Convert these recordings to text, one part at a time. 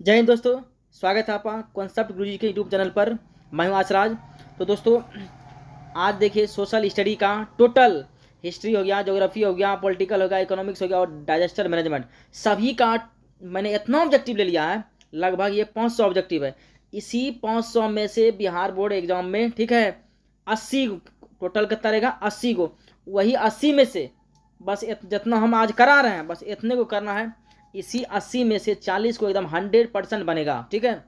जय हिंद दोस्तों, स्वागत है आपका कॉन्सेप्ट गुरुजी के यूट्यूब चैनल पर। मैं हूं आसराज। तो दोस्तों, आज देखिए सोशल स्टडी का टोटल हिस्ट्री हो गया, ज्योग्राफी हो गया, पॉलिटिकल हो गया, इकोनॉमिक्स हो गया और डाइजेस्टर मैनेजमेंट, सभी का मैंने इतना ऑब्जेक्टिव ले लिया है। लगभग ये 500 ऑब्जेक्टिव है। इसी 500 में से बिहार बोर्ड एग्जाम में, ठीक है, 80 टोटल कितना रहेगा, 80 को। वही 80 में से बस जितना हम आज करा रहे हैं, बस इतने को करना है। इसी 80 में से 40 को एकदम 100% बनेगा, ठीक है।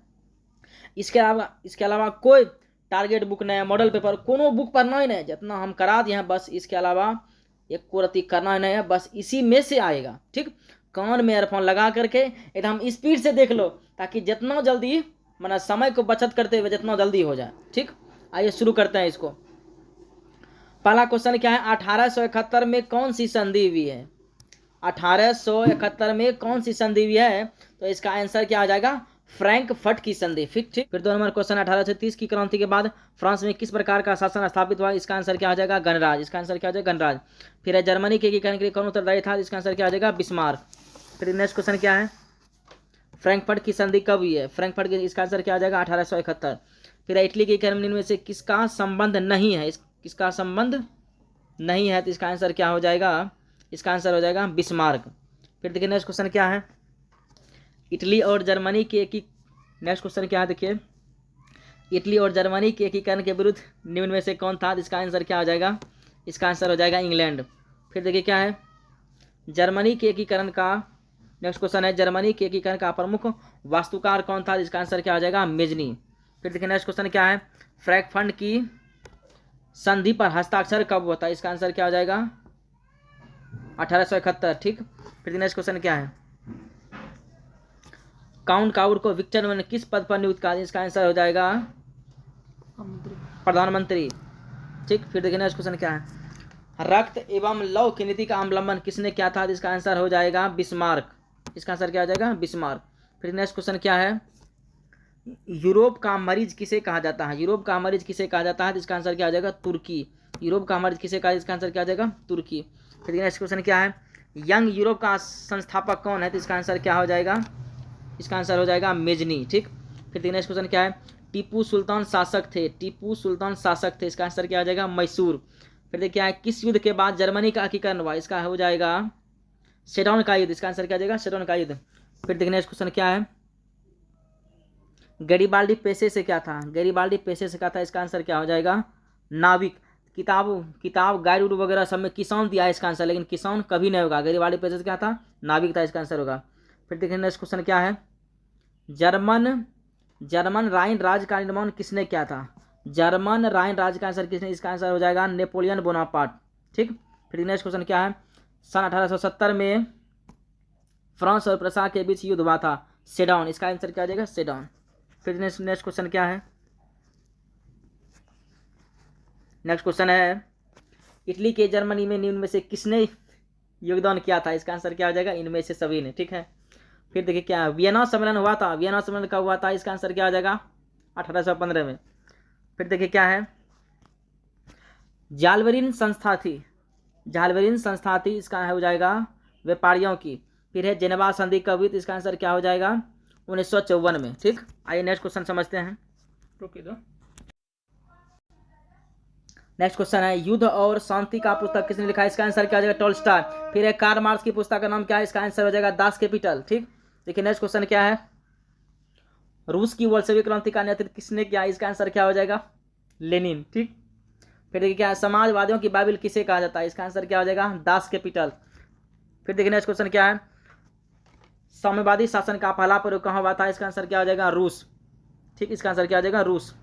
इसके अलावा कोई टारगेट बुक नहीं, मॉडल पेपर कोनो बुक पढ़ना ही नहीं, जितना हम करा दिए हैं बस इसके अलावा एक को रत्ती करना ही नहीं है, बस इसी में से आएगा, ठीक। कान में ईयरफोन लगा करके एकदम स्पीड से देख लो, ताकि जितना जल्दी मतलब समय को बचत करते हुए जितना जल्दी हो जाए, ठीक। आइए शुरू करते हैं इसको। पहला क्वेश्चन क्या है, 1871 में कौन सी संधि हुई है? 1871 में कौन सी संधि हुई है? तो इसका आंसर क्या आ जाएगा, फ्रैंकफर्ट की संधि। ठीक। फिर 2 नंबर क्वेश्चन, 1830 की क्रांति के बाद फ्रांस में किस प्रकार का शासन स्थापित हुआ? इसका आंसर क्या आ जाएगा, गणराज। इसका आंसर क्या आ जाएगा, गणराज। फिर है जर्मनी के एकीकरण के लिए कौन उत्तरदायी था? इसका आंसर क्या आ जाएगा, बिस्मार्क। फिर नेक्स्ट क्वेश्चन क्या है, फ्रैंकफर्ट की संधि कब हुई है? फ्रैंकफर्ट की, इसका आंसर क्या आ जाएगा, 1871। फिर इटली के एकीकरण में से किसका संबंध नहीं है? किसका संबंध नहीं है? तो इसका आंसर क्या हो जाएगा, इसका आंसर हो जाएगा बिस्मार्क। फिर देखिए नेक्स्ट क्वेश्चन क्या है, इटली और जर्मनी के नेक्स्ट क्वेश्चन क्या है, देखिए, इटली और जर्मनी के एकीकरण के विरुद्ध निम्न में से कौन था? इसका आंसर क्या हो जाएगा, इसका आंसर हो जाएगा इंग्लैंड। फिर देखिए क्या है, जर्मनी के एकीकरण का नेक्स्ट क्वेश्चन है, जर्मनी के एकीकरण का प्रमुख वास्तुकार कौन था? इसका आंसर क्या हो जाएगा, मेजनी। फिर देखिए नेक्स्ट क्वेश्चन क्या है, फ्रैंकफर्ट की संधि पर हस्ताक्षर कब हुआ था? इसका आंसर क्या हो जाएगा, 1871, ठीक। फिर नेक्स्ट क्वेश्चन क्या है, काउंट काउर को विक्टर ने किस पद पर नियुक्त किया? इसका आंसर हो जाएगा प्रधानमंत्री, ठीक। फिर देखिए नेक्स्ट क्वेश्चन क्या है, रक्त एवं लौह की नीति का अवलंबन किसने किया था? इसका आंसर हो जाएगा बिस्मार्क। इसका आंसर क्या हो जाएगा, बिस्मार्क। फिर नेक्स्ट क्वेश्चन क्या है, यूरोप का मरीज किसे कहा जाता है? यूरोप का मरीज किसे कहा जाता है? इसका आंसर क्या हो जाएगा, तुर्की। यूरोप का मरीज किसे कहा? इसका आंसर क्या हो जाएगा, तुर्की। फिर नेक्स्ट क्वेश्चन क्या है, यंग यूरोप का संस्थापक कौन है? तो इसका आंसर क्या हो जाएगा, इसका आंसर हो जाएगा मेजनी, ठीक। फिर नेक्स्ट क्वेश्चन क्या है, टीपू सुल्तान शासक थे? टीपू सुल्तान शासक थे, इसका आंसर क्या हो जाएगा, मैसूर। फिर देखिए क्या है, किस युद्ध के बाद जर्मनी का एकीकरण हुआ? इसका हो जाएगा सेडॉन का युद्ध। इसका आंसर क्या हो जाएगा, सेडॉन का युद्ध। फिर देखिए नेक्स्ट क्वेश्चन क्या है, गैरिबाल्डी पेशे से क्या था? गैरिबाल्डी पेशे से क्या था? इसका आंसर क्या हो जाएगा, नाविक। किताब गाइड उड वगैरह सब में किसान दिया है इसका आंसर, लेकिन किसान कभी नहीं होगा। गैरिबाल्डी पेशे से क्या था, नाविक था, इसका आंसर होगा। फिर देखिए नेक्स्ट क्वेश्चन क्या है, जर्मन राइन राज्य का निर्माण किसने किया था? जर्मन राइन राज्य का आंसर किसने? इसका आंसर हो जाएगा नेपोलियन बोनापार्ट, ठीक। फिर नेक्स्ट क्वेश्चन क्या है, सन 1870 में फ्रांस और प्रसा के बीच युद्ध हुआ था, सेडॉन। इसका आंसर क्या हो जाएगा, सेडॉन। फिर नेक्स्ट क्वेश्चन क्या है, नेक्स्ट क्वेश्चन है, इटली के जर्मनी में निम्न में से किसने योगदान किया था? इसका आंसर क्या हो जाएगा, इनमें से सभी ने, ठीक है। फिर देखिए क्या है, वियना सम्मेलन हुआ था? वियना सम्मेलन कब हुआ था? इसका आंसर क्या हो जाएगा, 1815 में। फिर देखिए क्या है, जालवरीन संस्था थी? जालवरीन संस्था थी, इसका हो जाएगा व्यापारियों की। फिर है जेनेवा संधि कब हुई? तो इसका आंसर क्या हो जाएगा, 1954 में, ठीक। आइए नेक्स्ट क्वेश्चन समझते हैं, रुकिए दो। नेक्स्ट क्वेश्चन है, युद्ध और शांति का पुस्तक किसने लिखा है? इसका आंसर क्या हो जाएगा, टॉल्स्टॉय। फिर है कार्ल मार्क्स की पुस्तक का नाम क्या है? इसका आंसर हो जाएगा दास कैपिटल, ठीक। देखिए नेक्स्ट क्वेश्चन क्या है, रूस की बोल्शेविक क्रांति का नेतृत्व किसने किया? इसका आंसर क्या हो जाएगा, लेनिन, ठीक। फिर देखिए क्या है, समाजवादियों की बाइबिल किसे कहा जाता है? इसका आंसर क्या हो जाएगा, दास कैपिटल। फिर देखिए नेक्स्ट क्वेश्चन क्या है, साम्यवादी शासन का पहला प्रयोग कहाँ हुआ था? इसका आंसर क्या हो जाएगा, रूस, ठीक। इसका आंसर क्या हो जाएगा, रूस।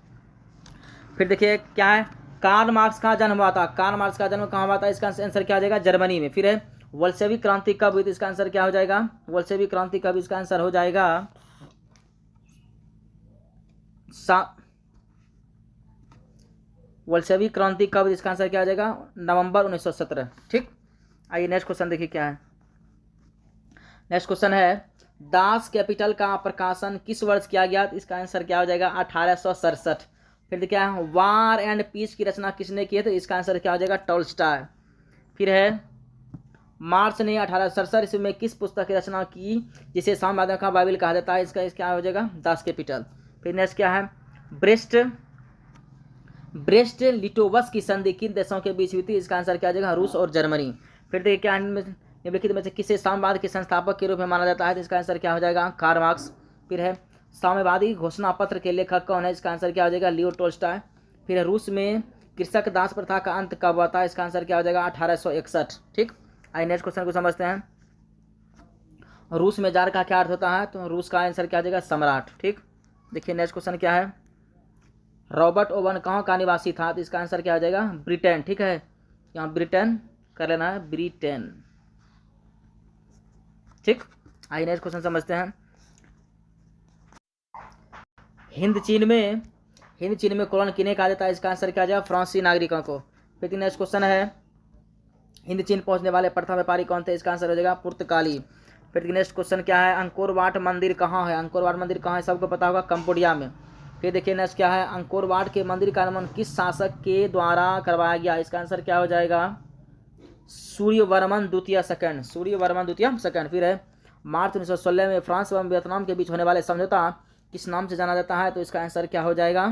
फिर देखिए क्या है, कार्ल मार्क्स का जन्म हुआ था? कार्ल मार्क्स का जन्म कहाँ हुआ था? इसका आंसर क्या हो जाएगा, जर्मनी में। फिर है बोल्शेविक क्रांति कब हुई? इसका आंसर क्या हो जाएगा, बोल्शेविक क्रांति कब? इसका आंसर हो जाएगा बोल्शेविक क्रांति कब? इसका आंसर क्या हो जाएगा, नवंबर 1917, ठीक। आइए नेक्स्ट क्वेश्चन देखिए क्या है, नेक्स्ट क्वेश्चन है, दास कैपिटल का प्रकाशन किस वर्ष किया गया? इसका आंसर क्या हो जाएगा, 1867। फिर क्या है, वार एंड पीस की रचना किसने की है? तो इसका आंसर क्या हो जाएगा, टॉल्स्टॉय। फिर है मार्च ने 1867 ईस्वी में किस पुस्तक की रचना की जिसे साम्यवादियों का बाइबल कहा जाता है? इसका क्या हो जाएगा? Das Kapital. फिर नेक्स्ट क्या है? ब्रेस्ट लिटोवस की संधि किन देशों के बीच हुई थी? इसका आंसर क्या आ जाएगा? रूस और जर्मनी। फिर देखिए क्या निम्नलिखित में से किसे साम्यवाद के संस्थापक के रूप में माना जाता है? तो इसका आंसर क्या हो जाएगा? Karl Marx. फिर है साम्यवादी घोषणा पत्र के लेखक कौन है? इसका आंसर क्या हो जाएगा? लियो टोल्स्टॉय। फिर है रूस में कृषक दास प्रथा का अंत कब हुआ था? इसका आंसर क्या हो जाएगा? 1861। ठीक, आइए नेक्स्ट क्वेश्चन को समझते हैं। रूस में जार का क्या अर्थ होता है? तो रूस का आंसर क्या हो जाएगा? सम्राट। ठीक, देखिए नेक्स्ट क्वेश्चन क्या है? रॉबर्ट ओवन कहाँ का निवासी था? तो इसका आंसर क्या हो जाएगा? ब्रिटेन। ठीक है, यहाँ ब्रिटेन कर लेना है, ब्रिटेन। ठीक, आइए नेक्स्ट क्वेश्चन समझते हैं। हिंद चीन में कॉलोन किन्हें कहा जाता है? इसका आंसर क्या हो जाएगा? फ्रांसीसी नागरिकों को। फिर नेक्स्ट क्वेश्चन है हिंद चीन पहुंचने वाले प्रथम व्यापारी कौन थे? इसका आंसर हो जाएगा पुर्तगाली। फिर नेक्स्ट क्वेश्चन क्या है? अंकोर वाट मंदिर कहाँ है? अंकोर वाट मंदिर कहाँ है? सबको पता होगा, कंबोडिया में। फिर देखिए नेक्स्ट क्या है? अंकोर वाट के मंदिर का निर्माण किस शासक के द्वारा करवाया गया? इसका आंसर क्या हो जाएगा? सूर्यवर्मन द्वितीय सेकंड, सूर्यवर्मन द्वितीय सेकंड। फिर है मार्च 1916 में फ्रांस एवं वियतनाम के बीच होने वाले समझौता किस नाम से जाना जाता है? तो इसका आंसर क्या हो जाएगा?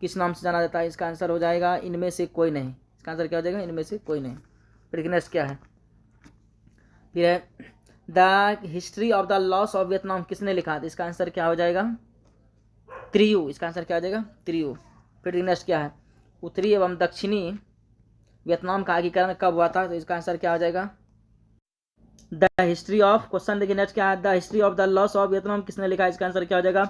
किस नाम से जाना जाता है? इसका आंसर हो जाएगा इनमें से कोई नहीं। इसका आंसर क्या हो जाएगा? इनमें से कोई नहीं। फिर नेक्स्ट क्या है? फिर है the history of the loss of Vietnam किसने लिखा? इसका आंसर क्या हो जाएगा? त्रियु। इसका आंसर क्या हो जाएगा? त्रियु। फिर नेक्स्ट क्या है? उत्तरी एवं दक्षिणी वियतनाम का एकीकरण कब हुआ था? तो इसका आंसर क्या हो जाएगा? द हिस्ट्री ऑफ, क्वेश्चन देखिए नेक्स्ट क्या है? The history of the loss of Vietnam किसने लिखा? इसका आंसर क्या हो जाएगा?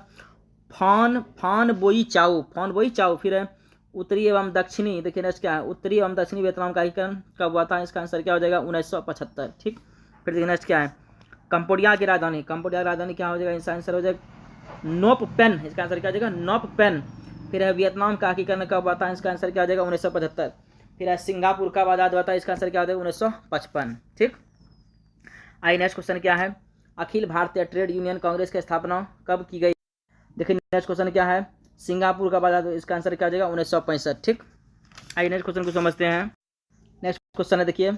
फान बोई चाओ। फिर है उत्तरी एवं दक्षिणी, देखिए नेक्स्ट क्या है? उत्तरी एवं दक्षिणी वियतनाम का एकीकरण कब हुआ था? इसका आंसर क्या हो जाएगा? 1975। ठीक, फिर देखिए नेक्स्ट क्या है? कंबोडिया की राजधानी क्या हो जाएगा? इसका आंसर हो जाएगा नोप पेन। इसका आंसर क्या हो जाएगा? नोप पेन। फिर है वियतनाम का एकीकरण कब हुआ था? इसका आंसर क्या हो जाएगा? 1975। फिर है सिंगापुर कब आजाद हुआ था? इसका आंसर क्या हो जाएगा? 1955। ठीक, आइए नेक्स्ट क्वेश्चन क्या है? अखिल भारतीय ट्रेड यूनियन कांग्रेस की स्थापना कब की गई? देखिए नेक्स्ट क्वेश्चन क्या है? सिंगापुर कब आजाद हुआ? इसका आंसर क्या हो जाएगा? 1965। ठीक, आइए नेक्स्ट क्वेश्चन को समझते हैं। नेक्स्ट क्वेश्चन है देखिए,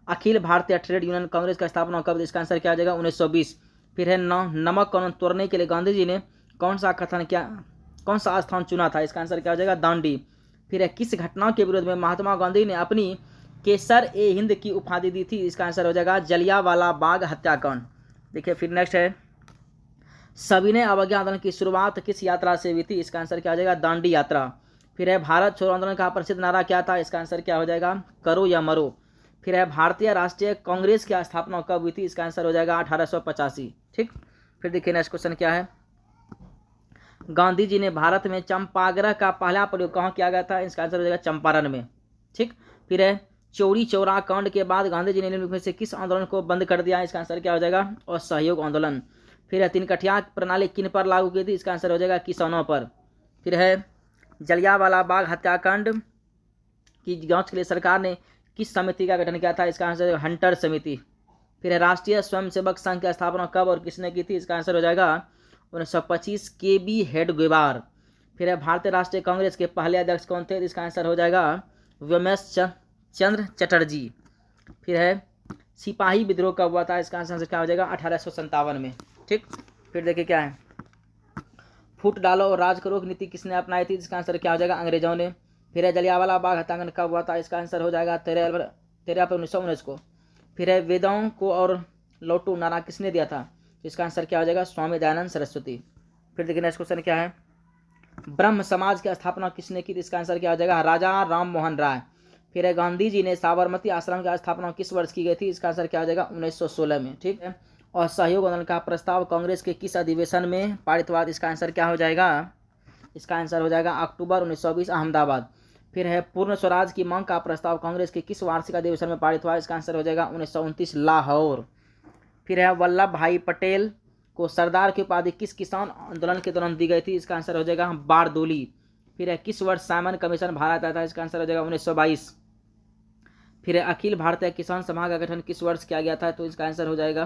अखिल भारतीय ट्रेड यूनियन कांग्रेस का स्थापना कब? इसका आंसर क्या आ जाएगा? 1920। फिर है नमक कानून तोड़ने के लिए गांधी जी ने कौन सा स्थान चुना था? इसका आंसर क्या हो जाएगा? दांडी। फिर है किस घटना के विरोध में महात्मा गांधी ने अपनी केसर ए हिंद की उपाधि दी थी? इसका आंसर हो जाएगा जलियांवाला बाग हत्याकांड। देखिए फिर नेक्स्ट है सविनय अवज्ञा आंदोलन की शुरुआत किस यात्रा से हुई थी? इसका आंसर क्या हो जाएगा? दांडी यात्रा। फिर है भारत छोड़ो आंदोलन का प्रसिद्ध नारा क्या था? इसका आंसर क्या हो जाएगा? करो या मरो। फिर है भारतीय राष्ट्रीय कांग्रेस की स्थापना कब हुई थी? इसका आंसर हो जाएगा 1885। ठीक, फिर देखिए नेक्स्ट क्वेश्चन क्या है? गांधी जी ने भारत में चंपाग्रह का पहला प्रयोग कहाँ किया गया था? इसका आंसर हो जाएगा चंपारण में। ठीक, फिर है चौरी चौरा कांड के बाद गांधी जी ने निम्नलिखित में से किस आंदोलन को बंद कर दिया? इसका आंसर क्या हो जाएगा? असहयोग आंदोलन। फिर है तिनकठिया प्रणाली किन पर लागू की थी? इसका आंसर हो जाएगा किसानों पर। फिर है जलियांवाला बाग हत्याकांड की जांच के लिए सरकार ने किस समिति का गठन किया था? इसका आंसर हंटर समिति। फिर है राष्ट्रीय स्वयंसेवक संघ की स्थापना कब और किसने की थी? इसका आंसर हो जाएगा 1925 KB हेडगेवार। फिर है भारतीय राष्ट्रीय कांग्रेस के पहले अध्यक्ष कौन थे? इसका आंसर हो जाएगा व्योमेश चंद्र चटर्जी। फिर है सिपाही विद्रोह कब हुआ था? इसका आंसर क्या हो जाएगा? 1857 में। ठीक, फिर देखिए क्या है? फूट डालो और राज करो नीति किसने अपनाई थी? इसका आंसर क्या हो जाएगा? अंग्रेजों ने। फिर है जलियांवाला बाग हत्याकांड कब हुआ था? इसका आंसर हो जाएगा 13 अप्रैल 1919 को। फिर है वेदों को और लौटू नारा किसने दिया था? इसका आंसर क्या हो जाएगा? स्वामी दयानंद सरस्वती। फिर देखिए नेक्स्ट क्वेश्चन क्या है? ब्रह्म समाज की स्थापना किसने की? इसका आंसर क्या हो जाएगा? राजा राम मोहन राय। फिर है गांधी जी ने साबरमती आश्रम की स्थापना किस वर्ष की गई थी? इसका आंसर क्या हो जाएगा? 1916 में। ठीक है, और सहयोग आंदोलन का प्रस्ताव कांग्रेस के किस अधिवेशन में पारित हुआ? इसका आंसर क्या हो जाएगा? इसका आंसर हो जाएगा अक्टूबर 1920 अहमदाबाद। फिर है पूर्ण स्वराज की मांग का प्रस्ताव कांग्रेस के किस वार्षिक अधिवेशन में पारित हुआ? इसका आंसर हो जाएगा 1929 लाहौर। फिर है वल्लभ भाई पटेल को सरदार की उपाधि किस किसान आंदोलन के दौरान दी गई थी? इसका आंसर हो जाएगा बारदोली। फिर है किस वर्ष साइमन कमीशन भारत आया था? इसका आंसर हो जाएगा 1922। फिर है अखिल भारतीय किसान सभा का गठन किस वर्ष किया गया था? तो इसका आंसर हो जाएगा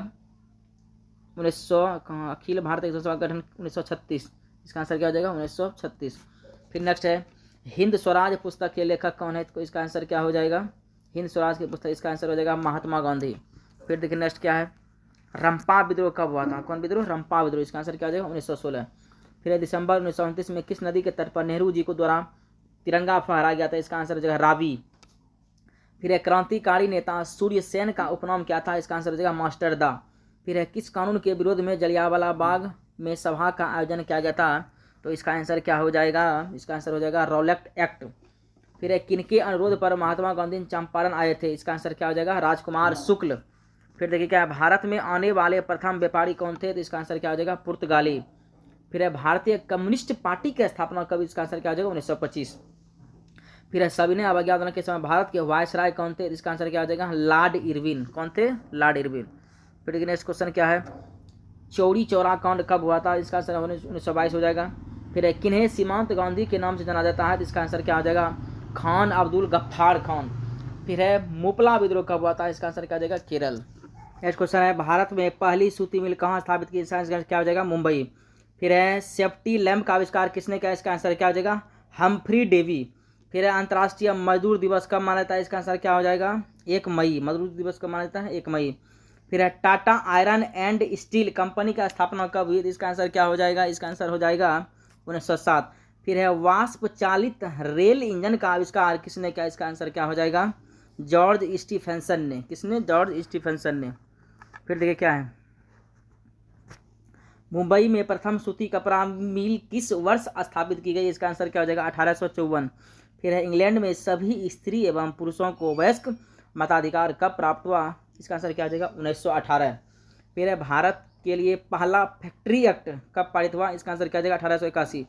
अखिल भारतीय किसान सभा का गठन 1936। इसका आंसर क्या हो जाएगा? 1936। फिर नेक्स्ट है हिंद स्वराज पुस्तक के लेखक कौन है? तो इसका आंसर क्या हो जाएगा? हिंद स्वराज की पुस्तक, इसका आंसर हो जाएगा महात्मा गांधी। फिर देखिए नेक्स्ट क्या है, रंपा विद्रोह कब हुआ था? कौन विद्रोह? रंपा विद्रोह। इसका आंसर क्या हो जाएगा? 1916। फिर दिसंबर 1929 में किस नदी के तट पर नेहरू जी को द्वारा तिरंगा फहराया गया था? इसका आंसर हो जाएगा रावी। फिर क्रांतिकारी नेता सूर्य सेन का उपनाम क्या था? इसका आंसर हो जाएगा मास्टर दा। फिर किस कानून के विरोध में जलियांवाला बाग में सभा का आयोजन किया गया था? तो इसका आंसर क्या हो जाएगा? इसका आंसर हो जाएगा रॉलेट एक्ट। फिर किनके अनुरोध पर महात्मा गांधी चंपारण आए थे? इसका आंसर क्या हो जाएगा? राजकुमार शुक्ल। फिर देखिए क्या है, भारत में आने वाले प्रथम व्यापारी कौन थे? तो इसका आंसर क्या हो जाएगा? पुर्तगाली। फिर भारतीय कम्युनिस्ट पार्टी की स्थापना कब? इसका आंसर क्या हो जाएगा? 1925। फिर सविनय अवज्ञा आंदोलन के समय भारत के वायसराय कौन थे? इसका आंसर क्या हो जाएगा? Lord Irwin. कौन थे? Lord Irwin. फिर नेक्स्ट क्वेश्चन क्या है, चौरी चौरा कांड कब हुआ था? इसका आंसर 1922 हो जाएगा। फिर किन्हें सीमांत गांधी के नाम से जाना जाता है? इसका आंसर क्या हो जाएगा? खान अब्दुल गफ्फार खान। फिर मुपला विद्रोह कब हुआ था? इसका आंसर क्या हो जाएगा? केरल। नेक्स्ट क्वेश्चन है, भारत में पहली सूती मिल कहाँ स्थापित की? इसका आंसर क्या हो जाएगा? मुंबई। फिर सेफ्टी लैम्प का आविष्कार किसने किया? इसका आंसर क्या हो जाएगा? Humphry Davy. फिर अंतर्राष्ट्रीय मजदूर दिवस कब मनाया जाता है? इसका आंसर क्या हो जाएगा? 1 मई। मजदूर दिवस कब मनाया जाता है? 1 मई। फिर Tata iron and steel company का स्थापना कब हुई? इसका आंसर क्या हो जाएगा? इसका आंसर हो जाएगा 1907। फिर वाष्प चालित रेल इंजन का आविष्कार किसने किया? इसका आंसर क्या हो जाएगा? जॉर्ज स्टीफेंसन ने। किसने? जॉर्ज स्टीफेंसन ने। फिर देखिए क्या है, मुंबई में प्रथम सूती कपड़ा मिल किस वर्ष स्थापित की गई? इसका आंसर क्या हो जाएगा? 1854। फिर इंग्लैंड में सभी स्त्री एवं पुरुषों को वयस्क मताधिकार कब प्राप्त हुआ? इसका आंसर क्या हो जाएगा? 1918। फिर भारत के लिए पहला फैक्ट्री एक्ट कब पारित हुआ? इसका आंसर क्या हो जाएगा? 1881।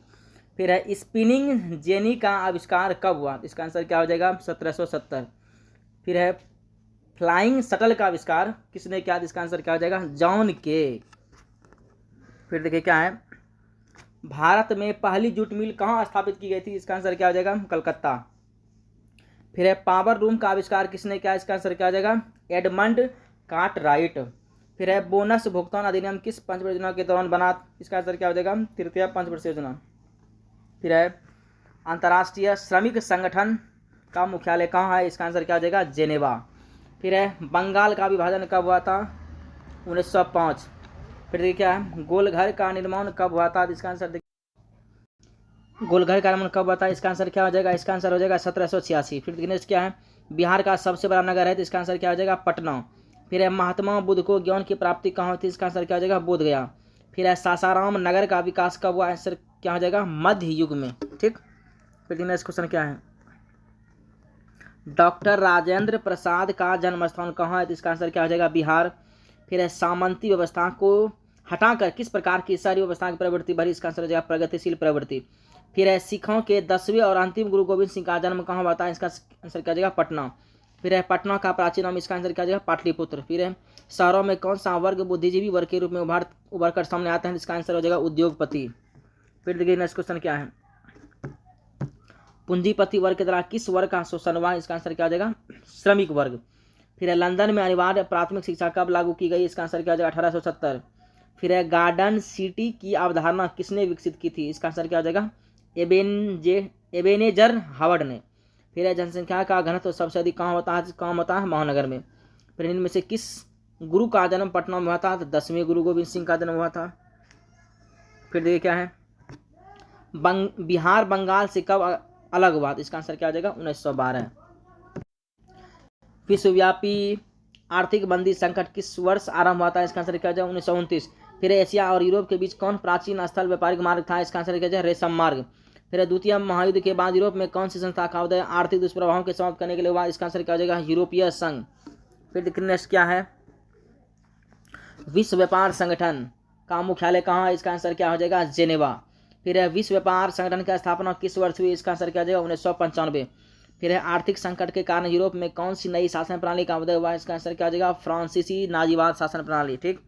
फिर स्पिनिंग जेनी का आविष्कार कब हुआ? इसका आंसर क्या हो जाएगा? 1770। फिर फ्लाइंग शटल का आविष्कार किसने किया? इसका आंसर क्या हो जाएगा? जॉन के। फिर देखिए क्या है, भारत में पहली जूट मिल कहाँ स्थापित की गई थी? इसका आंसर क्या हो जाएगा? कलकत्ता। फिर पावर रूम का आविष्कार किसने किया? इसका आंसर क्या हो जाएगा? Edmund Cartwright. फिर बोनस भुगतान अधिनियम किस पंचवर्षीय योजना के दौरान बना? इसका आंसर क्या हो जाएगा? तृतीय पंचवर्षीय योजना। फिर अंतर्राष्ट्रीय श्रमिक संगठन का मुख्यालय कहाँ है? इसका आंसर क्या हो जाएगा? जेनेवा। फिर बंगाल का विभाजन कब हुआ था? 1905। फिर देखिए क्या है, गोलघर का निर्माण कब हुआ था? इसका आंसर देखिए, गोलघर का निर्माण कब हुआ था? इसका आंसर क्या हो जाएगा? इसका आंसर हो जाएगा 1786। फिर देखिए क्या है, बिहार का सबसे बड़ा नगर है तो इसका आंसर क्या हो जाएगा? पटना। फिर महात्मा बुद्ध को ज्ञान की प्राप्ति कहाँ हुई थी? इसका आंसर क्या हो जाएगा? बोध गया। फिर सासाराम नगर का विकास कब हुआ? आंसर क्या हो जाएगा? मध्य युग में। ठीक। फिर नेक्स्ट क्वेश्चन क्या है, डॉक्टर राजेंद्र प्रसाद का जन्म स्थान कहाँ है? तो इसका आंसर क्या हो जाएगा? बिहार। फिर सामंती व्यवस्था को हटाकर किस प्रकार की शहरी व्यवस्था की प्रवृत्ति बढ़ी? इसका आंसर हो जाएगा प्रगतिशील प्रवृत्ति। फिर सिखों के 10वें और अंतिम गुरु गोविंद सिंह का जन्म कहाँ हुआ था? इसका आंसर क्या हो जाएगा? पटना। फिर पटना का प्राचीन नाम, इसका आंसर क्या हो जाएगा? पाटलिपुत्र। फिर शहरों में कौन सा वर्ग बुद्धिजीवी वर्ग के रूप में उभर कर सामने आते हैं? इसका आंसर हो जाएगा उद्योगपति। फिर देखिए नेक्स्ट क्वेश्चन क्या है, पूंजीपति वर्ग के द्वारा किस वर्ग का शोषण हुआ? इसका आंसर क्या हो जाएगा? श्रमिक वर्ग। फिर लंदन में अनिवार्य प्राथमिक शिक्षा कब लागू की गई? इसका आंसर क्या हो जाएगा? 1870। फिर गार्डन सिटी की अवधारणा किसने विकसित की थी? इसका आंसर क्या हो जाएगा? एबेनेजर हावर्ड ने। फिर जनसंख्या का घनत्व सबसे अधिक कहाँ होता है? महानगर में। फिर इनमें से किस गुरु का जन्म पटना में हुआ था? तो 10वें गुरु गोविंद सिंह का जन्म हुआ था। फिर देखिए क्या है, बिहार बंगाल से कब अलग हुआ? इसका आंसर क्या हो जाएगा? 1912। विश्वव्यापी आर्थिक मंदी संकट किस वर्ष आरंभ हुआ था? इसका आंसर क्या हो जाएगा? 1929। फिर एशिया और यूरोप के बीच कौन प्राचीन स्थल व्यापारिक मार्ग था? इसका आंसर क्या हो जाएगा? रेशम मार्ग। फिर द्वितीय महायुद्ध के बाद यूरोप में कौन सी संस्था का उदय आर्थिक दुष्प्रभावों के समाप्त करने के लिए हुआ? इसका आंसर क्या हो जाएगा? यूरोपीय संघ। फिर नेक्स्ट क्या है, विश्व व्यापार संगठन का मुख्यालय कहाँ है? इसका आंसर क्या हो जाएगा? जेनेवा। फिर विश्व व्यापार संगठन की स्थापना किस वर्ष हुई? इसका आंसर क्या हो जाएगा? 1995। फिर आर्थिक संकट के कारण यूरोप में कौन सी नई शासन प्रणाली का उदय हुआ? इसका आंसर क्या हो जाएगा? फ्रांसीसी नाजीवाद शासन प्रणाली। ठीक।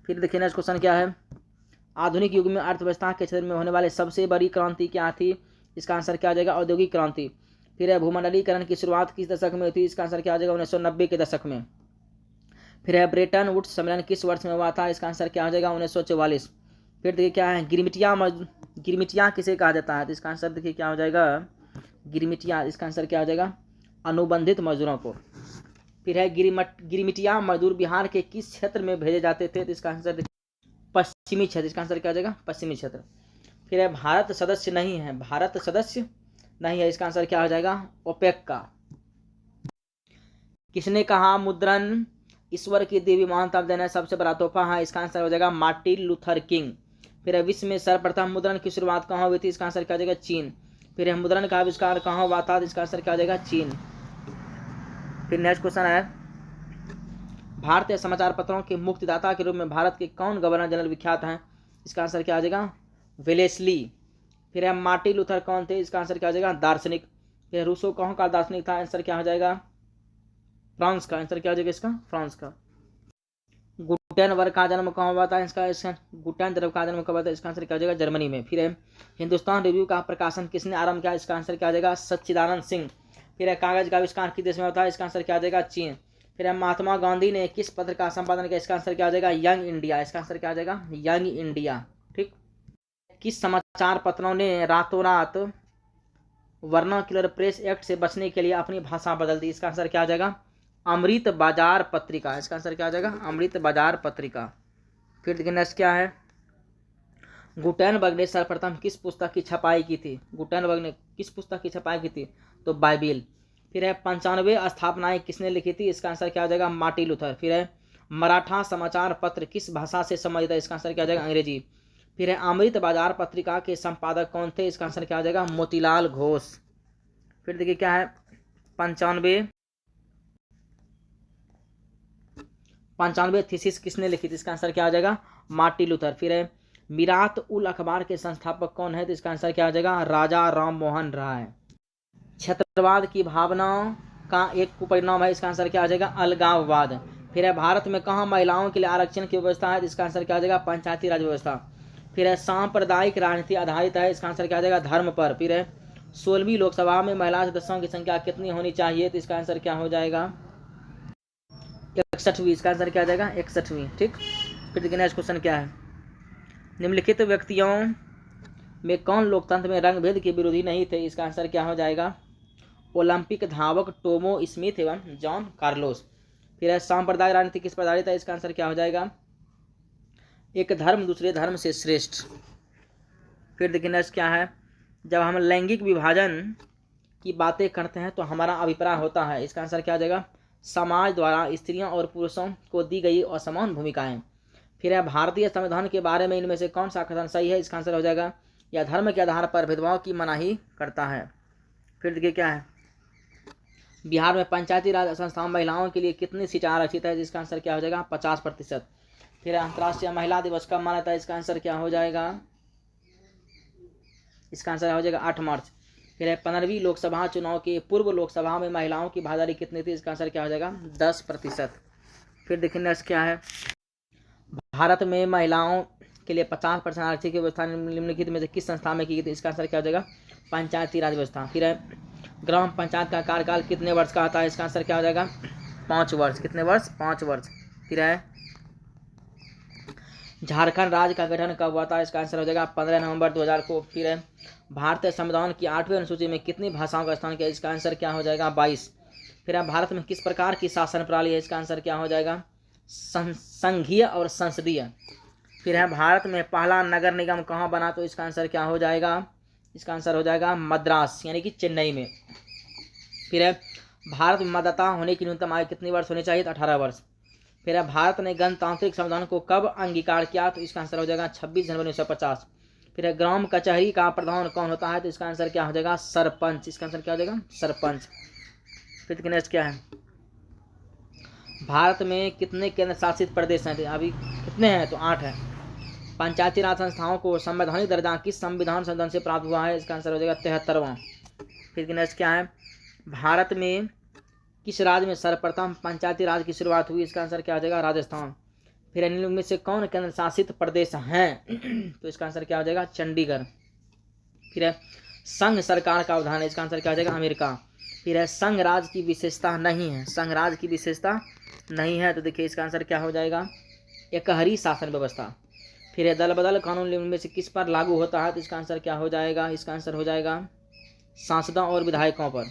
फिर देखिए नेक्स्ट क्वेश्चन क्या है, आधुनिक युग में अर्थव्यवस्था के क्षेत्र में होने वाले सबसे बड़ी क्रांति क्या थी? इसका आंसर क्या हो जाएगा? औद्योगिक क्रांति। फिर भूमंडलीकरण की शुरुआत किस दशक में हुई थी? इसका आंसर क्या हो जाएगा? 1990 के दशक में। फिर ब्रेटन वुड्स सम्मेलन किस वर्ष में हुआ था? इसका आंसर क्या हो जाएगा? 1944। फिर देखिए क्या है, गिरमिटिया किसे कहा जाता है? तो इसका आंसर देखिए क्या हो जाएगा? गिरमिटिया। इसका आंसर क्या हो जाएगा? अनुबंधित मजदूरों को। फिर है गिरिमिटिया मजदूर बिहार के किस क्षेत्र में भेजे जाते थे? तो इसका आंसर पश्चिमी क्षेत्र। इसका आंसर क्या हो जाएगा? पश्चिमी क्षेत्र। फिर है भारत सदस्य नहीं है, भारत सदस्य नहीं है, इसका आंसर क्या हो जाएगा? ओपेक का। किसने कहा मुद्रण ईश्वर की देवी मानता देना सबसे बड़ा तोहफा है? इसका आंसर हो जाएगा मार्टिन लूथर किंग। फिर है विश्व में सर्वप्रथम मुद्रण की शुरुआत कहाँ हुई थी? इसका आंसर क्या हो जाएगा? चीन। फिर है मुद्रण का आविष्कार कहाँ हुआ था? इसका आंसर क्या हो जाएगा? चीन। फिर नेक्स्ट क्वेश्चन है भारतीय समाचार पत्रों के मुक्तिदाता के रूप में भारत के कौन गवर्नर जनरल विख्यात हैं? इसका आंसर क्या आ जाएगा? वेलेस्ली। फिर है मार्टिन लूथर कौन थे? इसका आंसर क्या आ जाएगा? दार्शनिक। फिर रूसो कौन का दार्शनिक था? आंसर क्या हो जाएगा? फ्रांस का। आंसर क्या हो जाएगा इसका? फ्रांस का। गुटेनबर्ग का जन्म कहाँ हुआ था? इसका गुटेनबर्ग का जन्म कब हुआ था? इसका आंसर क्या हो जाएगा? जर्मनी में। फिर है हिंदुस्तान रिव्यू का प्रकाशन किसने आरंभ किया? इसका आंसर क्या हो जाएगा? सच्चिदानंद सिंह। फिर है कागज का आविष्कार किस देश में होता है? इसका आंसर क्या हो जाएगा? चीन। फिर है महात्मा गांधी ने किस पत्र का संपादन किया? इसका आंसर क्या हो जाएगा? Young India. इसका आंसर क्या हो जाएगा? Young India. ठीक। किस समाचार पत्रों ने रातों रात वर्नाक्युलर प्रेस एक्ट से बचने के लिए अपनी भाषा बदल दी? इसका आंसर क्या हो जाएगा? अमृत बाजार पत्रिका। इसका आंसर क्या हो जाएगा? अमृत बाजार पत्रिका। फिर देखिए नेक्स्ट क्या है गुटेनबर्ग ने सर्वप्रथम किस पुस्तक की छपाई की थी? गुटेनबर्ग ने किस पुस्तक की छपाई की थी? तो बाइबिल। फिर है 95 स्थापनाएं किसने लिखी थी? इसका आंसर क्या हो जाएगा? Martin Luther. फिर है मराठा समाचार पत्र किस भाषा से संबंधित है? इसका आंसर क्या हो जाएगा? अंग्रेजी। फिर है अमृत बाजार पत्रिका के संपादक कौन थे? इसका आंसर क्या हो जाएगा? मोतीलाल घोष। फिर देखिए क्या है 95 थीसिस किसने लिखी थी? इसका आंसर क्या हो जाएगा? Martin Luther. फिर है मिरात उल अखबार के संस्थापक कौन है? तो इसका आंसर क्या हो जाएगा? राजा राम मोहन राय। क्षेत्रवाद की भावना का एक कुपरिणाम है? इसका आंसर क्या हो जाएगा? अलगाववाद। फिर है भारत में कहाँ महिलाओं के लिए आरक्षण की व्यवस्था है? इसका आंसर क्या हो जाएगा? पंचायती राज व्यवस्था। फिर है सांप्रदायिक राजनीति आधारित है? इसका आंसर क्या हो जाएगा? धर्म पर। फिर है 16वीं लोकसभा में महिला सदस्यों की संख्या कितनी होनी चाहिए? तो इसका आंसर क्या हो जाएगा? 61वीं। इसका आंसर क्या आ जाएगा? 61वीं। ठीक। फिर देखिए नेक्स्ट क्वेश्चन क्या है निम्नलिखित व्यक्तियों में कौन लोकतंत्र में रंगभेद के विरोधी नहीं थे? इसका आंसर क्या हो जाएगा? ओलंपिक धावक टोमो स्मिथ एवं जॉन कार्लोस। फिर है सांप्रदायिक राजनीति किस पर आधारित है? इसका आंसर क्या हो जाएगा? एक धर्म दूसरे धर्म से श्रेष्ठ। फिर देखिए नेक्स्ट क्या है जब हम लैंगिक विभाजन की बातें करते हैं तो हमारा अभिप्राय होता है? इसका आंसर क्या हो जाएगा? समाज द्वारा स्त्रियों और पुरुषों को दी गई असमान भूमिकाएं। फिर है भारतीय संविधान के बारे में इनमें से कौन सा कथन सही है? इसका आंसर हो जाएगा यह धर्म के आधार पर भेदभाव की मनाही करता है। फिर देखिए क्या है बिहार में पंचायती राज संस्थाओं महिलाओं के लिए कितनी सीटें आरक्षित है? इसका आंसर क्या हो जाएगा? 50%। फिर अंतर्राष्ट्रीय महिला दिवस कब मनाता है? इसका आंसर क्या हो जाएगा? इसका आंसर हो जाएगा 8 मार्च। फिर है 15वीं लोकसभा चुनाव के पूर्व लोकसभा में महिलाओं की भागीदारी कितनी थी? इसका आंसर क्या हो जाएगा? 10%। फिर देखिए नेक्स्ट क्या है भारत में महिलाओं के लिए 50% आरक्षण की व्यवस्था निम्नलिखित में से किस संस्था में की गई थी? इसका आंसर क्या हो जाएगा? पंचायती राज व्यवस्था। फिर है ग्राम पंचायत का कार्यकाल कितने वर्ष का आता है? इसका आंसर क्या हो जाएगा? 5 वर्ष। कितने वर्ष? 5 वर्ष। फिर है झारखंड राज्य का गठन कब हुआ था? इसका आंसर हो जाएगा 15 नवंबर 2000 को। फिर है भारतीय संविधान की 8वीं अनुसूची में कितनी भाषाओं का स्थान किया? इसका आंसर क्या हो जाएगा? 22। फिर है भारत में किस प्रकार की शासन प्रणाली है? इसका आंसर क्या हो जाएगा? संघीय और संसदीय। फिर है भारत में पहला नगर निगम कहाँ बना? तो इसका आंसर क्या हो जाएगा? इसका आंसर हो जाएगा मद्रास यानी कि चेन्नई में। फिर है भारत में मतदाता होने की न्यूनतम आयु कितनी वर्ष होनी चाहिए? तो 18 वर्ष। फिर है भारत ने गणतांत्रिक संविधान को कब अंगीकार किया? तो इसका आंसर हो जाएगा 26 जनवरी 1950। फिर है ग्राम कचहरी का प्रधान कौन होता है? तो इसका आंसर क्या हो जाएगा? सरपंच। इसका आंसर क्या हो जाएगा? सरपंच। फिर नेक्स्ट क्या है भारत में कितने केंद्र शासित प्रदेश हैं? अभी कितने हैं? तो 8 है। पंचायती राज संस्थाओं को संवैधानिक दर्जा किस संविधान संशोधन से प्राप्त हुआ है? इसका आंसर हो जाएगा 73वां। फिर नेक्स्ट क्या है भारत में किस राज्य में सर्वप्रथम पंचायती राज की शुरुआत हुई? इसका आंसर क्या हो जाएगा? राजस्थान। फिर निम्न में से कौन केंद्र शासित प्रदेश हैं? तो इसका आंसर क्या हो जाएगा? चंडीगढ़। फिर है संघ सरकार का उदाहरण है? इसका आंसर क्या हो जाएगा? अमेरिका। फिर है संघ राज की विशेषता नहीं है? संघ राज की विशेषता नहीं है तो देखिए इसका आंसर क्या हो जाएगा? एकहरी शासन व्यवस्था। फिर है दल बदल कानून निम्न में से किस पर लागू होता है? तो इसका आंसर क्या हो जाएगा? इसका आंसर हो जाएगा सांसदों और विधायकों पर।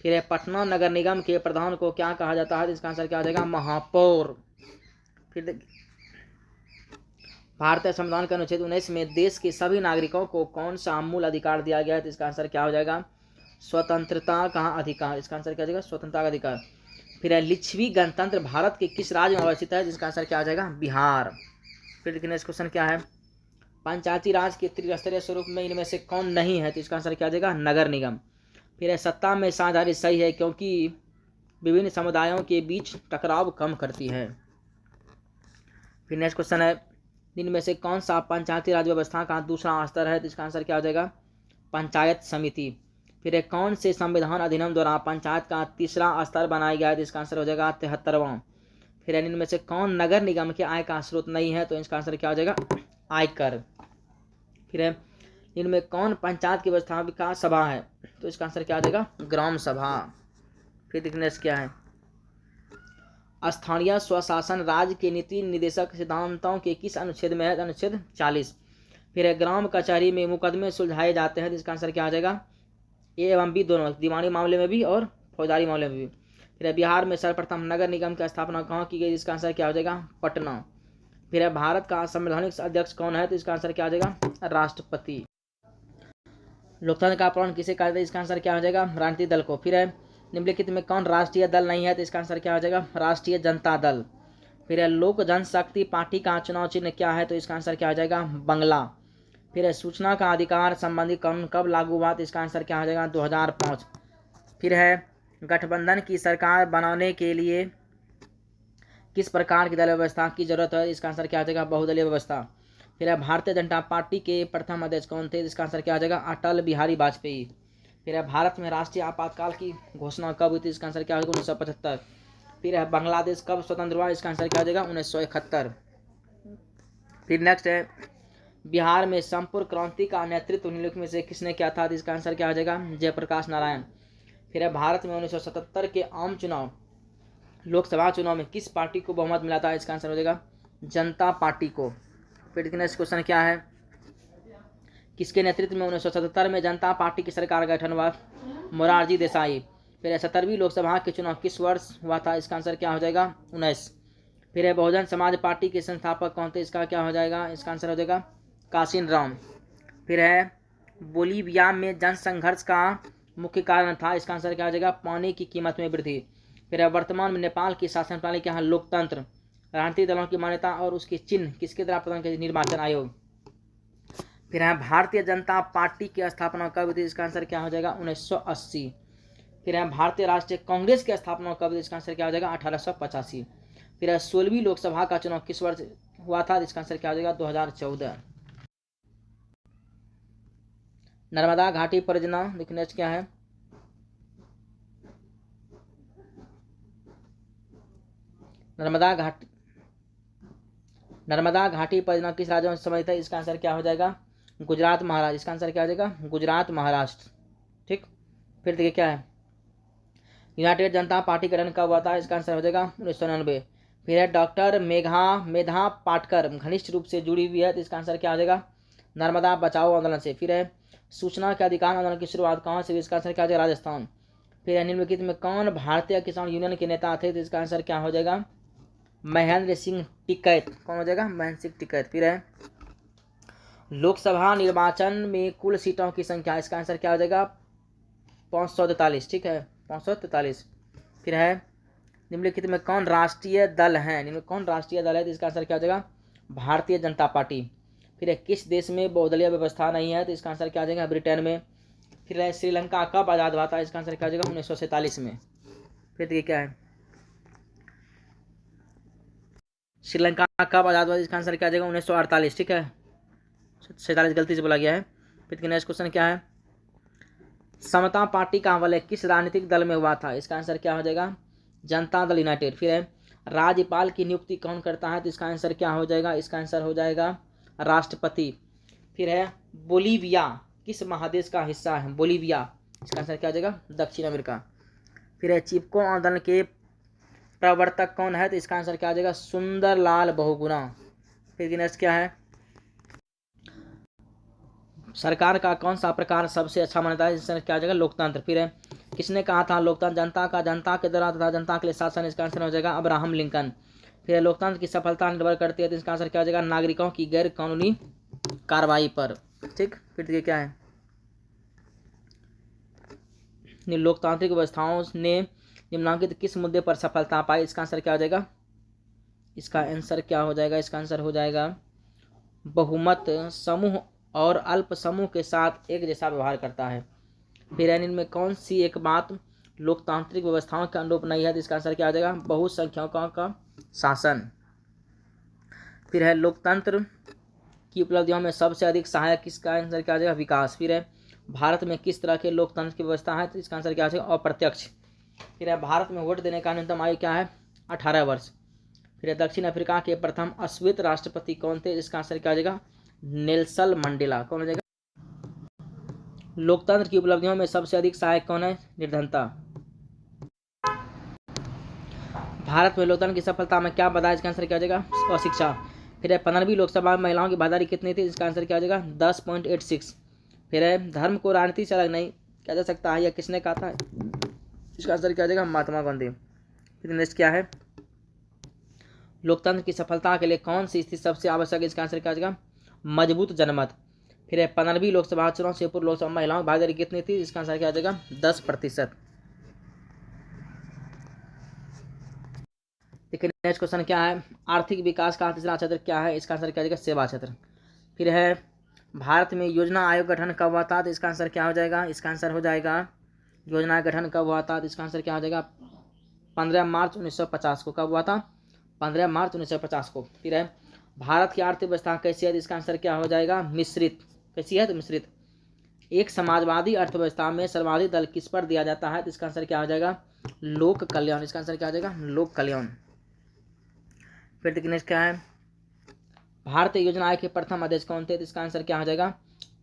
फिर है पटना नगर निगम के प्रधान को क्या कहा जाता है, तो इसका आंसर क्या हो जाएगा, महापौर। फिर भारतीय संविधान के अनुच्छेद 19 में देश के सभी नागरिकों को कौन सा मूल अधिकार दिया गया है, तो इसका आंसर क्या हो जाएगा, स्वतंत्रता का अधिकार। इसका आंसर क्या हो जाएगा, स्वतंत्रता का अधिकार। फिर है लिच्छवी गणतंत्र भारत के किस राज्य में अवस्थित है, जिसका आंसर क्या हो जाएगा, बिहार। फिर नेक्स्ट क्वेश्चन क्या है, पंचायती राज के त्रिस्तरीय स्वरूप में इनमें से कौन नहीं है, तो इसका आंसर क्या हो जाएगा, नगर निगम। फिर है सत्ता में साझेदारी सही है क्योंकि विभिन्न समुदायों के बीच टकराव कम करती है। फिर नेक्स्ट क्वेश्चन है, इनमें से कौन सा पंचायती राज व्यवस्था का दूसरा स्तर है, तो इसका आंसर क्या हो जाएगा, पंचायत समिति। फिर है कौन से संविधान अधिनियम द्वारा पंचायत का तीसरा स्तर बनाया गया है, तो इसका आंसर हो जाएगा 73वां। फिर है इनमें से कौन नगर निगम के आय का स्रोत नहीं है, तो इसका आंसर क्या हो जाएगा, आयकर। फिर है इनमें कौन पंचायत की व्यवस्थापिका सभा है, तो इसका आंसर क्या हो जाएगा, ग्राम सभा। फिर देखने क्या है, स्थानीय स्वशासन राज्य के नीति निर्देशक सिद्धांतों के किस अनुच्छेद में है, अनुच्छेद 40। फिर है ग्राम कचहरी में मुकदमे सुलझाए जाते हैं, तो इसका आंसर क्या हो जाएगा, ए एवं बी दोनों, दीवानी मामले में भी और फौजदारी मामले में भी। फिर है बिहार में सर्वप्रथम नगर निगम की स्थापना कहाँ की गई, इसका आंसर क्या हो जाएगा, पटना। फिर है भारत का संवैधानिक अध्यक्ष कौन है, तो इसका आंसर क्या हो जाएगा, राष्ट्रपति। लोकतंत्र का प्रण किसे कहते हैं, इसका आंसर क्या हो जाएगा, राजनीतिक दल को। फिर है निम्नलिखित में कौन राष्ट्रीय दल नहीं है, तो इसका आंसर क्या हो जाएगा, राष्ट्रीय जनता दल। फिर है लोक जनशक्ति पार्टी का चुनाव चिन्ह क्या है, तो इसका आंसर क्या हो जाएगा, बंगला। फिर है सूचना का अधिकार संबंधी कानून कब लागू हुआ, तो इसका आंसर क्या हो जाएगा, 2005। फिर है गठबंधन की सरकार बनाने के लिए किस प्रकार की दल व्यवस्था की जरूरत है, इसका आंसर क्या हो जाएगा, बहुदलीय व्यवस्था। फिर है भारतीय जनता पार्टी के प्रथम अध्यक्ष कौन थे, इसका आंसर क्या हो जाएगा, अटल बिहारी वाजपेयी। फिर है भारत में राष्ट्रीय आपातकाल की घोषणा कब हुई थी, इसका आंसर क्या हो जाएगा, 1975। फिर है बांग्लादेश कब स्वतंत्र हुआ, इसका आंसर क्या हो जाएगा, 1971। फिर नेक्स्ट है बिहार में संपूर्ण क्रांति का नेतृत्व निम्नलिखित में से किसने किया था, इसका आंसर क्या हो जाएगा, जयप्रकाश नारायण। फिर है भारत में 1977 के आम चुनाव लोकसभा चुनाव में किस पार्टी को बहुमत मिला था, इसका आंसर हो जाएगा, जनता पार्टी को। फिर नेक्स्ट क्वेश्चन क्या है, किसके नेतृत्व में 1977 में जनता पार्टी की सरकार का गठन हुआ, मोरारजी देसाई। फिर 17वीं लोकसभा के चुनाव किस वर्ष हुआ था, इसका आंसर क्या हो जाएगा, 19। फिर है बहुजन समाज पार्टी के संस्थापक कौन थे, इसका क्या हो जाएगा, इसका आंसर हो जाएगा, कासिन राम। फिर है बोलीविया में जनसंघर्ष का मुख्य कारण था, इसका आंसर क्या हो जाएगा, पानी की कीमत में वृद्धि। फिर है वर्तमान में नेपाल की शासन प्रणाली क्या है, लोकतंत्र। राजनीतिक दलों की मान्यता और उसके चिन्ह किसके द्वारा प्रदान किए, निर्वाचन आयोग। फिर है भारतीय जनता पार्टी की स्थापना कब हुई थी, इसका आंसर क्या हो जाएगा, 1980। फिर है भारतीय राष्ट्रीय कांग्रेस की स्थापना कब हुई थी, इसका आंसर क्या हो जाएगा, 1885। फिर है 16वीं लोकसभा का चुनाव किस वर्ष हुआ था, इसका आंसर क्या हो जाएगा, 2014। नर्मदा घाटी परियोजना देखने क्या है, नर्मदा घाटी परियोजना किस राज्य में संबंधित है, इसका आंसर क्या हो जाएगा, गुजरात महाराष्ट्र। इसका आंसर क्या हो जाएगा, गुजरात महाराष्ट्र। ठीक। फिर देखिए क्या है, यूनाइटेड जनता पार्टी का गठन कब हुआ था, इसका आंसर हो जाएगा 1999। फिर है डॉक्टर मेधा पाटकर घनिष्ठ रूप से जुड़ी हुई है, तो इसका आंसर क्या हो जाएगा, नर्मदा बचाओ आंदोलन से। फिर है सूचना के अधिकार आंदोलन की शुरुआत कहाँ से हुई, इसका आंसर क्या हो जाएगा, राजस्थान। फिर है निम्नलिखित में कौन भारतीय किसान यूनियन के नेता थे, तो इसका आंसर क्या हो जाएगा, महेंद्र सिंह टिकैत। कौन हो जाएगा, महेंद्र सिंह टिकैत। फिर है लोकसभा निर्वाचन में कुल सीटों की संख्या, इसका आंसर क्या हो जाएगा, 543। ठीक है, 543। फिर है निम्नलिखित में कौन राष्ट्रीय दल है, कौन राष्ट्रीय दल है, तो इसका आंसर क्या हो जाएगा, भारतीय जनता पार्टी। फिर है किस देश में बहुदलीय व्यवस्था नहीं है, तो इसका आंसर क्या हो जाएगा, ब्रिटेन में। फिर है श्रीलंका कब आज़ाद हुआ था, इसका आंसर क्या हो जाएगा, 1947 में। फिर देखिए क्या है, श्रीलंका कब आज़ाद हुआ, इसका आंसर क्या हो जाएगा, 1948। ठीक है, 47 गलती से बोला गया है। फिर नेक्स्ट क्वेश्चन क्या है, समता पार्टी का विलय किस राजनीतिक दल में हुआ था, इसका आंसर क्या हो जाएगा, जनता दल यूनाइटेड। फिर है राज्यपाल की नियुक्ति कौन करता है, तो इसका आंसर क्या हो जाएगा, इसका आंसर हो जाएगा राष्ट्रपति। फिर है बोलीविया किस महादेश का हिस्सा है, बोलीविया। इसका आंसर क्या हो जाएगा, दक्षिण अमेरिका। फिर है चिपको आंदोलन के प्रवर्तक कौन है, तो इसका आंसर क्या हो जाएगा, सुंदरलाल बहुगुणा। फिर नेक्स्ट क्या है, सरकार का कौन सा प्रकार सबसे अच्छा मानता है, इसका क्या हो जाएगा, लोकतंत्र। फिर है किसने कहा था लोकतंत्र जनता का जनता के द्वारा तथा जनता के लिए शासन? इसका आंसर हो जाएगा अब्राहम लिंकन। फिर लोकतंत्र की सफलता निर्भर करती है, तो इसका आंसर क्या हो जाएगा? नागरिकों की गैर कानूनी कार्रवाई पर। ठीक, फिर देखिए क्या है, लोकतांत्रिक व्यवस्थाओं ने निम्नलिखित किस मुद्दे पर सफलता पाई? इसका आंसर क्या हो जाएगा? इसका आंसर क्या हो जाएगा? इसका आंसर हो जाएगा बहुमत समूह और अल्प समूह के साथ एक जैसा व्यवहार करता है। फिर इनमें कौन सी एक बात लोकतांत्रिक व्यवस्थाओं के अनुरूप नहीं है? तो इसका आंसर क्या हो जाएगा? बहुसंख्यकों का शासन। फिर है लोकतंत्र की उपलब्धियों में सबसे अधिक सहायक, किसका आंसर क्या हो जाएगा? विकास। फिर है भारत में किस तरह के लोकतंत्र की व्यवस्था है? तो इसका आंसर क्या हो जाएगा? अप्रत्यक्ष। फिर है भारत में वोट देने का न्यूनतम आयु क्या है? 18 वर्ष। फिर है दक्षिण अफ्रीका के प्रथम अश्वेत राष्ट्रपति कौन थे? इसका आंसर क्या हो जाएगा? Nelson Mandela. कौन हो जाएगा? लोकतंत्र की उपलब्धियों में सबसे अधिक सहायक कौन है? निर्धनता। भारत में लोकतंत्र की सफलता में क्या बताया? इसका आंसर क्या हो जाएगा? अशिक्षा। फिर है 15वीं लोकसभा में महिलाओं की भागीदारी कितनी थी? इसका आंसर क्या हो जाएगा? 10.86। फिर है धर्म को राजनीति से अलग नहीं किया जा सकता है, यह किसने कहा था? इसका आंसर क्या हो जाएगा? महात्मा गांधी। फिर नेक्स्ट क्या है, लोकतंत्र की सफलता के लिए कौन सी स्थिति सबसे आवश्यक है? इसका आंसर क्या हो जाएगा? मजबूत जनमत। फिर है 15वीं लोकसभा चुनाव से पूर्व लोकसभा महिलाओं की भागीदारी कितनी थी? इसका आंसर क्या हो जाएगा? 10%। देखिए नेक्स्ट क्वेश्चन क्या है, आर्थिक विकास का तीसरा क्षेत्र क्या है? इसका आंसर क्या हो जाएगा? सेवा क्षेत्र। फिर है भारत में योजना आयोग गठन कब हुआ था? तो इसका आंसर क्या हो जाएगा? इसका आंसर हो जाएगा योजना गठन कब हुआ था? तो इसका आंसर क्या हो जाएगा? 15 मार्च 1950 को। कब हुआ था? 15 मार्च 1950 को। फिर है भारत की अर्थव्यवस्था कैसी है? इसका आंसर क्या हो जाएगा? मिश्रित। कैसी है? तो मिश्रित। एक समाजवादी अर्थव्यवस्था में सर्वाधिक दल किस पर दिया जाता है? तो इसका आंसर क्या हो जाएगा? लोक कल्याण। इसका आंसर क्या हो जाएगा? लोक कल्याण। फिर देखिए नेक्स्ट क्या है, भारतीय योजना आयोग के प्रथम अध्यक्ष कौन थे? तो इसका आंसर क्या हो जाएगा?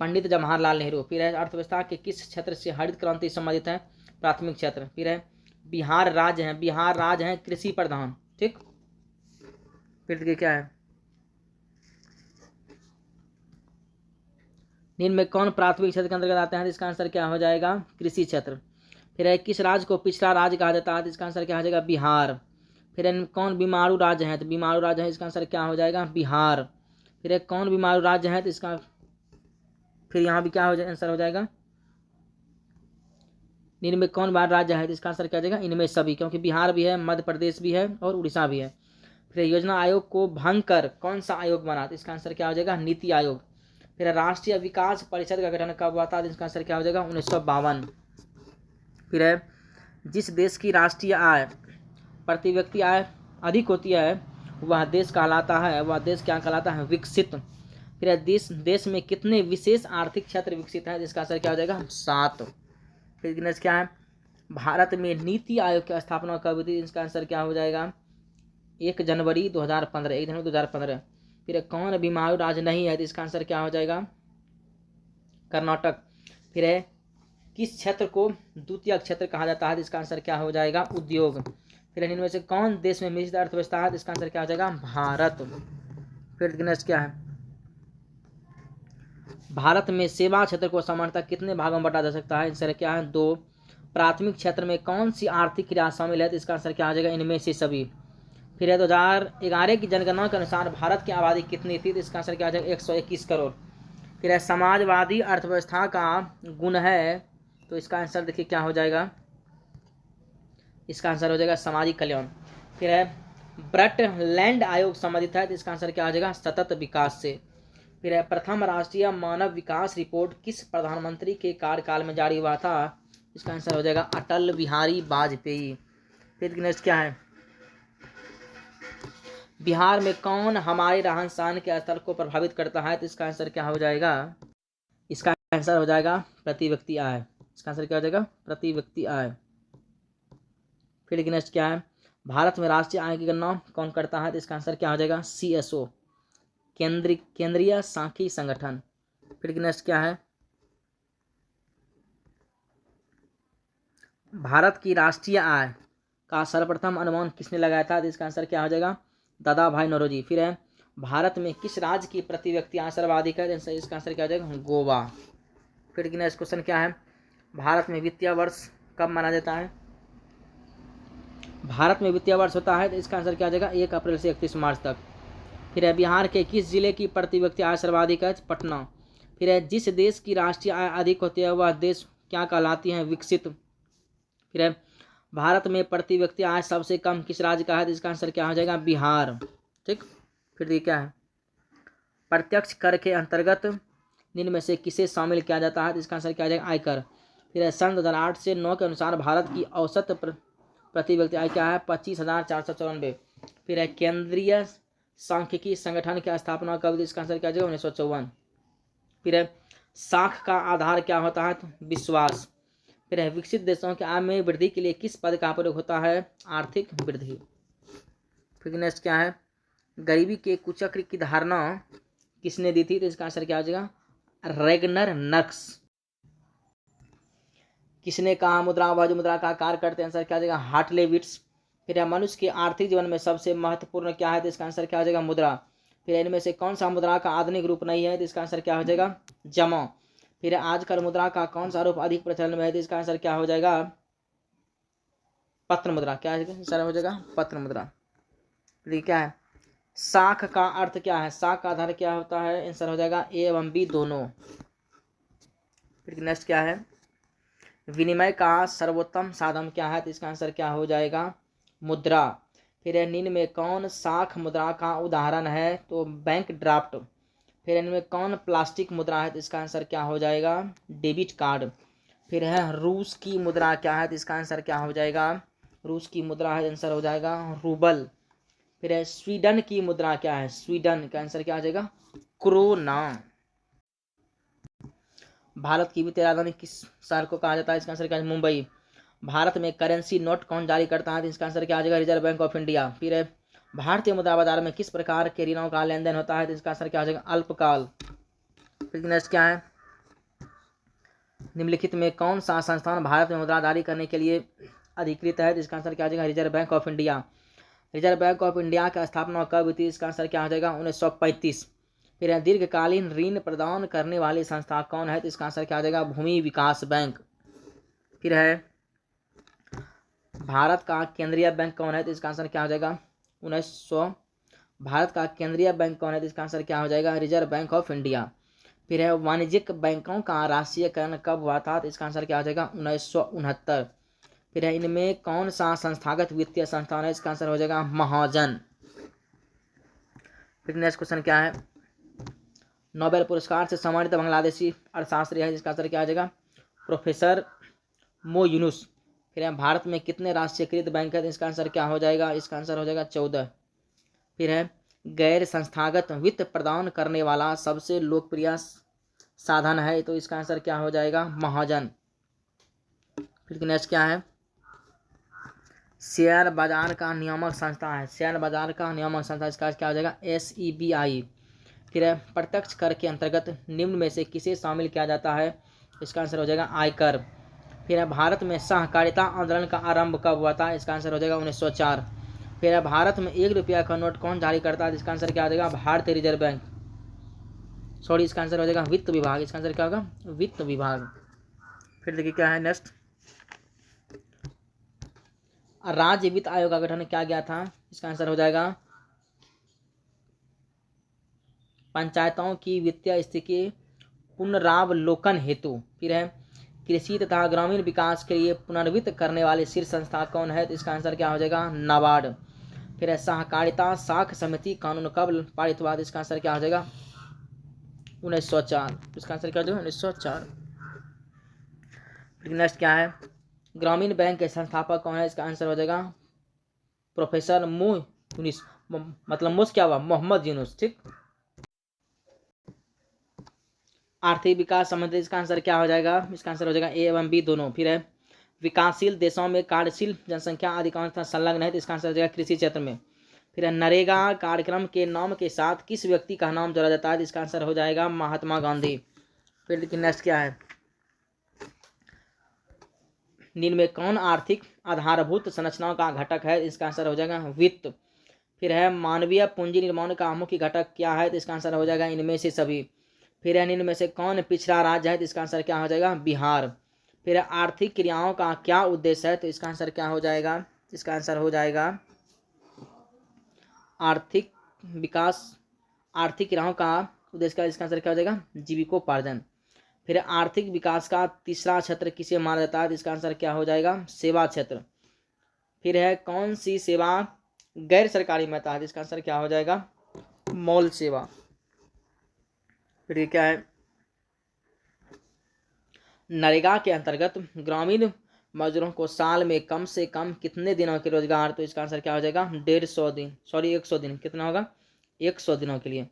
पंडित जवाहरलाल नेहरू। फिर है अर्थव्यवस्था के किस क्षेत्र से हरित क्रांति संबंधित है? प्राथमिक क्षेत्र। फिर है बिहार राज्य है कृषि प्रधान। ठीक, फिर देखिए क्या है, निम्न में कौन प्राथमिक क्षेत्र के अंतर्गत आते हैं? इसका आंसर क्या हो जाएगा? कृषि क्षेत्र। फिर है किस राज्य को पिछड़ा राज्य कहा जाता है? इसका आंसर क्या हो जाएगा? बिहार। फिर कौन बीमारू राज्य है? तो बीमारू राज्य है, इसका आंसर क्या हो जाएगा? बिहार। फिर कौन बीमारू राज्य है? तो इसका फिर यहाँ भी क्या हो जाएगा? आंसर हो जाएगा निम्न में कौन बार राज्य है? तो इसका आंसर क्या हो जाएगा? इनमें सभी, क्योंकि बिहार भी है, मध्य प्रदेश भी है और उड़ीसा भी है। फिर योजना आयोग को भंग कर कौन सा आयोग बना? तो इसका आंसर क्या हो जाएगा? नीति आयोग। फिर राष्ट्रीय विकास परिषद का गठन कब हुआ था? तो इसका आंसर क्या हो जाएगा? 1952। फिर है जिस देश की राष्ट्रीय आय प्रति व्यक्ति आय अधिक होती है वह देश कहलाता है, वह देश क्या कहलाता है? विकसित। फिर देश में कितने विशेष आर्थिक क्षेत्र विकसित हैं? जिसका आंसर क्या हो जाएगा? 7। फिर नेक्स्ट क्या है, भारत में नीति आयोग की स्थापना कब हुई थी? इसका आंसर क्या हो जाएगा? 1 जनवरी 2015। फिर कौन बीमारू राज्य नहीं है? तो इसका आंसर क्या हो जाएगा? कर्नाटक। फिर है किस क्षेत्र को द्वितीय क्षेत्र कहा जाता है? तो इसका आंसर क्या हो जाएगा? उद्योग। फिर इनमें से कौन देश में मिश्रित अर्थव्यवस्था है? तो इसका आंसर क्या हो जाएगा? भारत। फिर नेक्स्ट क्या है, भारत में सेवा क्षेत्र को सामान्यतः कितने भागों में बांटा जा सकता है? आंसर क्या है? 2। प्राथमिक क्षेत्र में कौन सी आर्थिक क्रिया शामिल है? तो इसका आंसर क्या हो जाएगा? इनमें से सभी। फिर है 2011 की जनगणना के अनुसार भारत की आबादी कितनी थी? तो इसका आंसर क्या हो जाएगा? 121 करोड़। फिर है समाजवादी अर्थव्यवस्था का गुण है, तो इसका आंसर देखिए क्या हो जाएगा? इसका आंसर हो जाएगा सामाजिक कल्याण। फिर है ब्रटलैंड आयोग संबंधित है, तो इसका आंसर क्या हो जाएगा? सतत विकास से। फिर है प्रथम राष्ट्रीय मानव विकास रिपोर्ट किस प्रधानमंत्री के कार्यकाल में जारी हुआ था? इसका आंसर हो जाएगा अटल बिहारी वाजपेयी। फिर नेक्स्ट क्या है, बिहार में कौन हमारे रहन सहन के स्तर को प्रभावित करता है? तो इसका आंसर क्या हो जाएगा? इसका आंसर हो जाएगा प्रति व्यक्ति आय। इसका आंसर क्या हो जाएगा? प्रति व्यक्ति आय। फिर नेक्स्ट क्या है, भारत में राष्ट्रीय आय की गणना कौन करता है? तो इसका आंसर क्या हो जाएगा? CSO, केंद्रीय सांख्यिकी संगठन। फिर नेक्स्ट क्या है, भारत की राष्ट्रीय आय का सर्वप्रथम अनुमान किसने लगाया था? तो इसका आंसर क्या हो जाएगा? दादा भाई नौरोजी। फिर है भारत में किस राज्य की प्रति व्यक्ति आय सर्वाधिक है? इसका आंसर क्या हो जाएगा? गोवा। फिर नेक्स्ट क्वेश्चन क्या है, भारत में वित्तीय वर्ष कब माना जाता है? भारत में वित्तीय वर्ष होता है तो इसका आंसर क्या आ जाएगा? 1 अप्रैल से 31 मार्च तक। फिर है बिहार के किस जिले की प्रति व्यक्ति आय सर्वाधिक है? पटना। फिर है जिस देश की राष्ट्रीय आय अधिक होती है वह देश क्या कहलाती है? विकसित। फिर है भारत में प्रति व्यक्ति आय सबसे कम किस राज्य का है? तो इसका आंसर क्या हो जाएगा? बिहार। ठीक। फिर देखिए क्या है? प्रत्यक्ष कर के अंतर्गत निम्न में से किसे शामिल किया जाता है? तो इसका आंसर क्या आ जाएगा? आयकर। फिर है सन 2008 से 9 के अनुसार भारत की औसत प्रति व्यक्ति आय क्या है? 25,494। फिर है केंद्रीय सांख्यिकी संगठन की स्थापना कब? इसका आंसर क्या आ जाएगा? 1954। फिर है साख का आधार क्या होता है? तो विश्वास। फिर है विकसित देशों के आय में वृद्धि के लिए किस पद का प्रयोग होता है? आर्थिक वृद्धि। फिर नेक्स्ट क्या है? गरीबी के कुचक्र की धारणा किसने दी थी? तो इसका आंसर क्या आ जाएगा? रेगनर नक्स। किसने कहा मुद्रा वज मुद्रा का आकार करते? आंसर क्या आ जाएगा? हार्टलेविट्स। फिर है मनुष्य के आर्थिक जीवन में सबसे महत्वपूर्ण क्या है? तो इसका आंसर क्या आ जाएगा? मुद्रा। फिर इनमें से कौन सा मुद्रा का आधुनिक रूप नहीं है? तो इसका आंसर क्या हो जाएगा? जमा। फिर आजकल मुद्रा का कौन सा रूप अधिक प्रचलन में है? तो इसका आंसर क्या हो जाएगा? पत्र मुद्रा। क्या आंसर हो जाएगा? पत्र मुद्रा। फिर क्या है? साख का अर्थ क्या है? साख का आधार क्या होता है? आंसर हो जाएगा ए एवं बी दोनों। फिर नेक्स्ट क्या है? विनिमय का सर्वोत्तम साधन क्या है? तो इसका आंसर क्या हो जाएगा? मुद्रा। फिर निम्न में कौन साख मुद्रा का उदाहरण है? तो बैंक ड्राफ्ट। फिर इनमें कौन प्लास्टिक मुद्रा है? तो इसका आंसर क्या हो जाएगा? Debit card. फिर है रूस की मुद्रा क्या है? तो इसका आंसर क्या हो जाएगा? रूस की मुद्रा है, आंसर हो जाएगा रूबल। फिर है स्वीडन की मुद्रा क्या है? स्वीडन का आंसर क्या आ जाएगा? क्रोना। भारत की वित्तीय राजधानी किस शहर को कहा जाता है? इसका आंसर क्या है? मुंबई। भारत में करेंसी नोट कौन जारी करता है? तो इसका आंसर क्या आ जाएगा? Reserve bank of India. फिर है भारतीय मुद्रा बाजार में किस प्रकार के ऋणों का लेन देन होता है? तो इसका आंसर क्या आ जाएगा? अल्पकाल। फिर नेक्स्ट क्या है? निम्नलिखित में कौन सा संस्थान भारत में मुद्रा जारी करने के लिए अधिकृत है? तो इसका आंसर क्या आ जाएगा? Reserve bank of India. Reserve bank of India की स्थापना कब हुई थी? इसका आंसर क्या हो जाएगा? 1935। फिर है दीर्घकालीन ऋण प्रदान करने वाली संस्था कौन है? तो इसका आंसर क्या आ जाएगा? भूमि विकास बैंक। फिर है भारत का केंद्रीय बैंक कौन है? तो इसका आंसर क्या हो जाएगा? 1900। भारत का केंद्रीय बैंक कौन है? तो इसका आंसर क्या हो जाएगा? Reserve bank of India. फिर है वाणिज्यिक बैंकों का राष्ट्रीयकरण कब हुआ था? तो इसका आंसर क्या हो जाएगा? 1969। फिर है इनमें कौन सा संस्थागत वित्तीय संस्थान है? इसका आंसर हो जाएगा महाजन। फिर नेक्स्ट क्वेश्चन क्या है? नोबेल पुरस्कार से सम्मानित बांग्लादेशी अर्थशास्त्री है, जिसका आंसर क्या आ जाएगा? प्रोफेसर मो यूनुस। फिर है भारत में कितने राष्ट्रीयकृत बैंक है? इसका आंसर क्या हो जाएगा? इसका आंसर हो जाएगा 14। फिर है गैर संस्थागत वित्त प्रदान करने वाला सबसे लोकप्रिय साधन है, तो इसका आंसर क्या हो जाएगा? महाजन। फिर नेक्स्ट क्या है? शेयर बाजार का नियामक संस्था है, शेयर बाजार का नियामक संस्था, इसका क्या हो जाएगा? SEBI। फिर है प्रत्यक्ष कर के अंतर्गत निम्न में से किसे शामिल किया जाता है? इसका आंसर हो जाएगा आयकर। फिर है भारत में सहकारिता आंदोलन का आरंभ कब हुआ था? इसका आंसर हो जाएगा 1904। फिर है भारत में 1 रुपया का नोट कौन जारी करता है? इसका आंसर क्या आ जाएगा? भारतीय रिजर्व बैंक। सॉरी, इसका आंसर हो जाएगा वित्त विभाग। इसका आंसर क्या होगा? वित्त विभाग। फिर देखिए क्या है नेक्स्ट? राज्य वित्त आयोग का गठन क्या गया था? इसका आंसर हो जाएगा पंचायतों की वित्तीय स्थिति के पुनरावलोकन हेतु। फिर है कृषि तथा ग्रामीण विकास के लिए पुनर्वित्त करने वाली शीर्ष संस्था कौन है? तो इसका आंसर क्या हो जाएगा? नाबार्ड। फिर है सहकारिता साख समिति कानून कब पारित हुआ? इसका आंसर क्या हो जाएगा? 1904। इसका आंसर क्या हो जाएगा? 1904। नेक्स्ट क्या है? ग्रामीण बैंक के संस्थापक कौन है? इसका आंसर हो जाएगा प्रोफेसर मो यूनुस, मतलब मोस क्या हुआ? मोहम्मद यूनुस। ठीक। आर्थिक विकास संबंधित इसका आंसर क्या हो जाएगा? इसका आंसर हो जाएगा ए एवं बी दोनों। फिर है विकासशील देशों में कार्यशील जनसंख्या अधिकांशतः संलग्न है, तो इसका आंसर हो जाएगा कृषि क्षेत्र में। फिर है नरेगा कार्यक्रम के नाम के साथ किस व्यक्ति का नाम जोड़ा जाता है? तो इसका आंसर हो जाएगा महात्मा गांधी। फिर लेकिन नेक्स्ट क्या है? निम्न में कौन आर्थिक आधारभूत संरचनाओं का घटक है? इसका आंसर हो जाएगा वित्त। फिर है मानवीय पूंजी निर्माण का मुख्य घटक क्या है? तो इसका आंसर हो जाएगा इनमें से सभी। फिर है इनमें से कौन पिछड़ा राज्य है? तो इसका आंसर क्या हो जाएगा? बिहार। फिर आर्थिक क्रियाओं का क्या उद्देश्य है, तो इसका आंसर क्या हो जाएगा, इसका आंसर हो जाएगा आर्थिक विकास। आर्थिक क्रियाओं का उद्देश्य का इसका आंसर क्या हो जाएगा, जीविकोपार्जन। फिर आर्थिक विकास का तीसरा क्षेत्र किसे माना जाता है, तो इसका आंसर क्या हो जाएगा, सेवा क्षेत्र। फिर है कौन सी सेवा गैर सरकारी में आता है, इसका आंसर क्या हो जाएगा, मॉल सेवा। फिर ये क्या है, नरेगा के अंतर्गत ग्रामीण मजदूरों को साल में कम से कम कितने दिनों के रोजगार, तो इसका आंसर क्या हो जाएगा, 150 दिन, सॉरी 100 दिन, कितना होगा, 100 दिनों के लिए।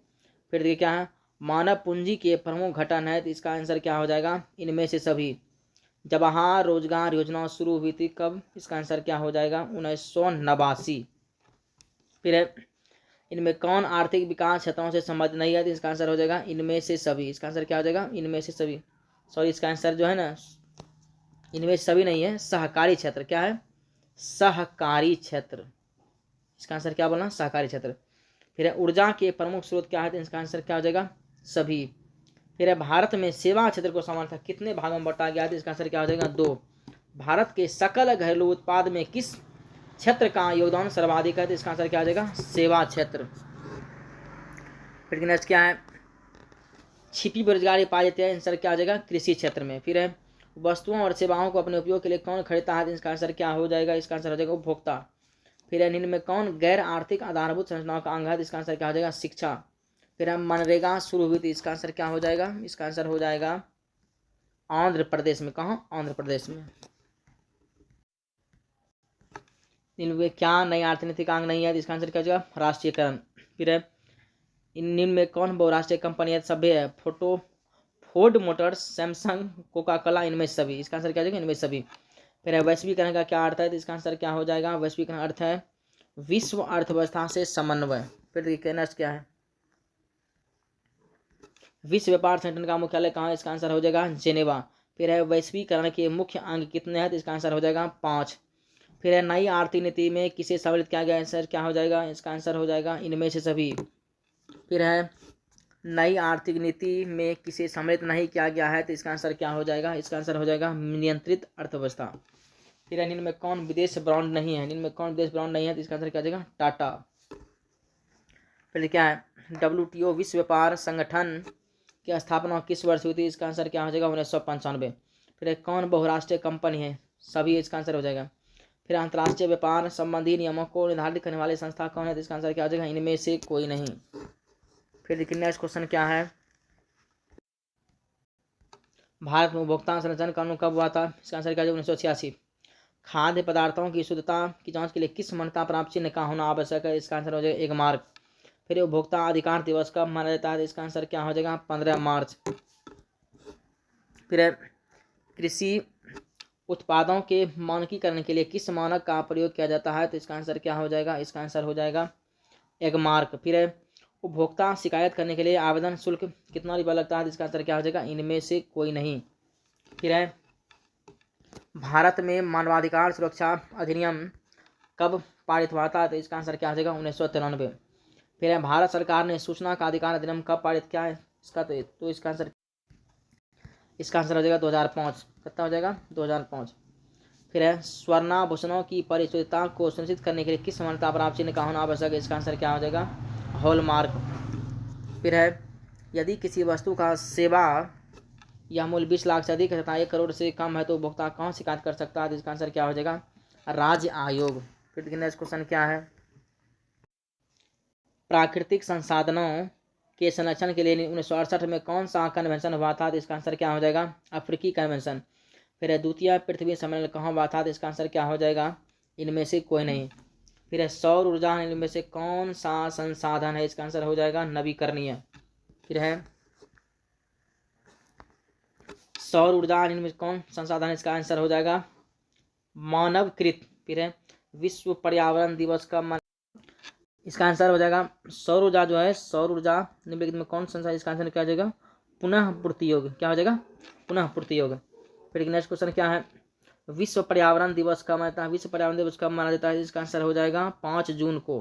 फिर देखिए क्या है, मानव पूंजी के प्रमुख घटक है, तो इसका आंसर क्या हो जाएगा, इनमें से सभी। जवाहर रोजगार योजना शुरू हुई थी कब, इसका आंसर क्या हो जाएगा, 1989। फिर है इनमें कौन आर्थिक विकास क्षेत्रों से संबंधित नहीं है, तो इसका आंसर हो जाएगा इनमें से सभी। इसका आंसर क्या हो जाएगा, इनमें से सभी, सॉरी इसका आंसर जो है ना, इनमें से सभी नहीं है, सहकारी क्षेत्र। क्या है, सहकारी क्षेत्र। इसका आंसर क्या बोलना, सहकारी क्षेत्र। फिर है ऊर्जा के प्रमुख स्रोत क्या है, तो इसका आंसर क्या हो जाएगा, सभी। फिर है भारत में सेवा क्षेत्र को सामान्यतः कितने भागों में बांटा गया है, तो इसका आंसर क्या हो जाएगा, 2। भारत के सकल घरेलू उत्पाद में किस क्षेत्र का योगदान सर्वाधिक है, तो इसका आंसर क्या हो जाएगा, सेवा क्षेत्र। फिर नेक्स्ट क्या है, छिपी बेरोजगारी पाई जाती है, आंसर क्या हो जाएगा, कृषि क्षेत्र में। फिर है वस्तुओं और सेवाओं को अपने उपयोग के लिए कौन खरीदता है, तो इसका आंसर क्या हो जाएगा, इसका आंसर हो जाएगा उपभोक्ता। फिर है निम्न में कौन गैर आर्थिक आधारभूत संरचनाओं का अंग है, तो इसका आंसर क्या हो जाएगा, शिक्षा। फिर हम मनरेगा शुरू हुई थी, इसका आंसर क्या हो जाएगा, इसका आंसर हो जाएगा आंध्र प्रदेश में। कहाँ, आंध्र प्रदेश में। इनमें क्या नई आर्थिक अंग नहीं है, इसका आंसर क्या हो जाएगा, राष्ट्रीयकरण। फिर है इन निम्न में कौन बहुराष्ट्रीय कंपनी है, सभ्य है, Ford Motors, Samsung, Coca Cola, इनमें सभी। इसका आंसर क्या हो जाएगा, इनमें सभी। फिर है वैश्वीकरण का क्या अर्थ है, तो इसका आंसर क्या हो जाएगा, वैश्वीकरण अर्थ है विश्व अर्थव्यवस्था से समन्वय। फिर देखिए नेक्स्ट क्या है, विश्व व्यापार संगठन का मुख्यालय कहाँ है, इसका आंसर हो जाएगा जेनेवा। फिर है वैश्वीकरण के मुख्य अंग कितने हैं, तो इसका आंसर हो जाएगा 5। फिर है नई आर्थिक नीति में किसे सम्मिलित किया गया, आंसर क्या हो जाएगा, इसका आंसर हो जाएगा इनमें से सभी। फिर है नई आर्थिक नीति में किसे सम्मिलित नहीं किया गया है, तो इसका आंसर क्या हो जाएगा, इसका आंसर हो जाएगा नियंत्रित अर्थव्यवस्था। फिर है निम्न में कौन विदेश ब्रांड नहीं है, निम्न में कौन विदेश ब्रांड नहीं है, तो इसका आंसर क्या हो जाएगा, टाटा। फिर क्या है WTO विश्व व्यापार संगठन की स्थापना किस वर्ष हुई थी, इसका आंसर क्या हो जाएगा, 1995। फिर कौन बहुराष्ट्रीय कंपनी है, सभी, इसका आंसर हो जाएगा। फिर अंतर्राष्ट्रीय व्यापार संबंधी नियमों को निर्धारित करने वाली संस्था कौन है, तो इसका आंसर क्या हो जाएगा, इनमें से कोई नहीं। फिर देखिए नेक्स्ट क्वेश्चन क्या है, भारत में उपभोक्ता संरक्षण कानून कब हुआ था, इसका आंसर क्या हो जाएगा, 1986। खाद्य पदार्थों की शुद्धता की जांच के लिए किस मान्यता प्राप्त चिन्ह का होना आवश्यक है, इसका आंसर हो जाएगा 1 मार्क। फिर उपभोक्ता अधिकार दिवस कब मनाया जाता है, इसका आंसर क्या हो जाएगा, 15 मार्च। फिर कृषि उत्पादों के मानकीकरण के लिए किस मानक का प्रयोग किया जाता है, तो इसका आंसर क्या हो जाएगा, इसका आंसर हो जाएगा 1 मार्क। फिर उपभोक्ता शिकायत करने के लिए आवेदन शुल्क कितना रुपया लगता है, तो इसका आंसर क्या हो जाएगा, इनमें से कोई नहीं। फिर है भारत में मानवाधिकार सुरक्षा अधिनियम कब पारित हुआ था, तो इसका आंसर क्या हो जाएगा, 1993। फिर है भारत सरकार ने सूचना का अधिकार अधिनियम कब पारित किया है, इसका तो इसका आंसर हो जाएगा 2005। कितना हो जाएगा, 2005। फिर है स्वर्णाभूषणों की परिशुद्धता को सुनिश्चित करने के लिए किस मान्यता प्राप्त चिन्ह का होना आवश्यक है, इसका आंसर क्या हो जाएगा, हॉलमार्क। फिर है यदि किसी वस्तु का सेवा या मूल्य 20 लाख से अधिक है तथा 1 करोड़ से कम है तो उपभोक्ता कौन शिकायत कर सकता है, तो इसका आंसर क्या हो जाएगा, राज्य आयोग। फिर नेक्स्ट क्वेश्चन क्या है, प्राकृतिक संसाधनों के संरक्षण के लिए 1968 में कौन सा कन्वेंशन हुआ था, तो इसका आंसर क्या हो जाएगा, अफ्रीकी कन्वेंशन। फिर द्वितीय पृथ्वी सम्मेलन कहाँ हुआ था, तो इसका आंसर क्या हो जाएगा, इनमें से कोई नहीं। फिर सौर ऊर्जा इनमें से कौन सा संसाधन है, इसका आंसर हो जाएगा नवीकरणीय। फिर है सौर ऊर्जा इनमें कौन संसाधन है, इसका आंसर हो जाएगा मानवकृत। फिर है विश्व पर्यावरण दिवस का इसका आंसर हो जाएगा सौर ऊर्जा जो है, सौर ऊर्जा निम्नलिखित में कौन संसाधन, इसका आंसर क्या हो जाएगा, पुनः पूर्ति योग। क्या हो जाएगा, पुनः पूर्ति योग। फिर नेक्स्ट क्वेश्चन क्या है, विश्व पर्यावरण दिवस कब मनाता है, विश्व पर्यावरण दिवस कब मनाया जाता है, इसका आंसर हो जाएगा 5 जून को।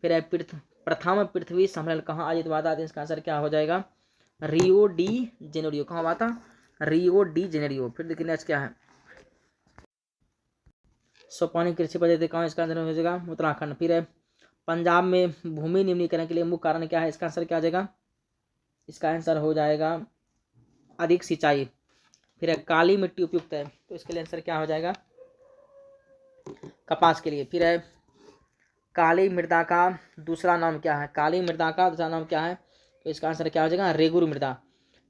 फिर है प्रथम पृथ्वी सम्मेलन कहाँ आयोजित हुआ था, इसका आंसर क्या हो जाएगा, रियो डी जेनेरियो। कहाँ हुआ था, रियो डी जेनेरियो। फिर देखिए नेक्स्ट क्या है, सोपानी कृषि पद्धति कहाँ, इसका आंसर हो जाएगा उत्तराखंड। फिर है पंजाब में भूमि निम्नीकरण के लिए मुख्य कारण क्या है, इसका आंसर क्या हो जाएगा, इसका आंसर हो जाएगा अधिक सिंचाई। फिर है काली मिट्टी उपयुक्त है, तो इसके लिए आंसर क्या हो जाएगा, कपास के लिए। फिर है काली मृदा का दूसरा नाम क्या है, काली मृदा का दूसरा नाम क्या है, तो इसका आंसर क्या हो जाएगा, रेगुर मृदा।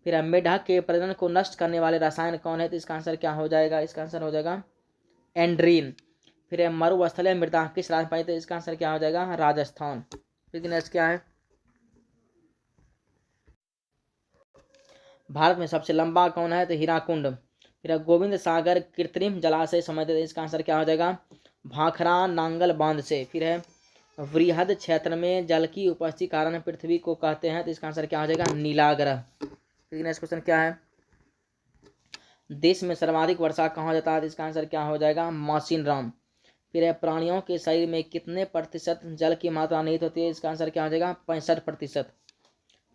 फिर है मेढक के प्रजनन को नष्ट करने वाले रसायन कौन है, तो इसका आंसर क्या हो जाएगा, इसका आंसर हो जाएगा एंड्रीन। फिर है मरुस्थलीय मृदा किस राज्य में पाई, तो इसका आंसर क्या हो जाएगा, राजस्थान। फिर नेक्स्ट क्या है, भारत में सबसे लंबा कौन है, तो हीराकुंड। फिर गोविंद सागर कृत्रिम जलाशय संबंधित, इसका आंसर क्या हो जाएगा, भाखड़ा नांगल बांध से। फिर है वृहद क्षेत्र में जल की उपस्थिति कारण पृथ्वी को कहते हैं, तो इसका आंसर क्या हो जाएगा, नीलाग्रह। फिर नेक्स्ट क्वेश्चन क्या है, देश में सर्वाधिक वर्षा कहाँ जाता है, तो इसका आंसर क्या हो जाएगा, मासिनराम। फिर है प्राणियों के शरीर में कितने प्रतिशत जल की मात्रा निहित होती है, इसका आंसर क्या हो जाएगा, 65%।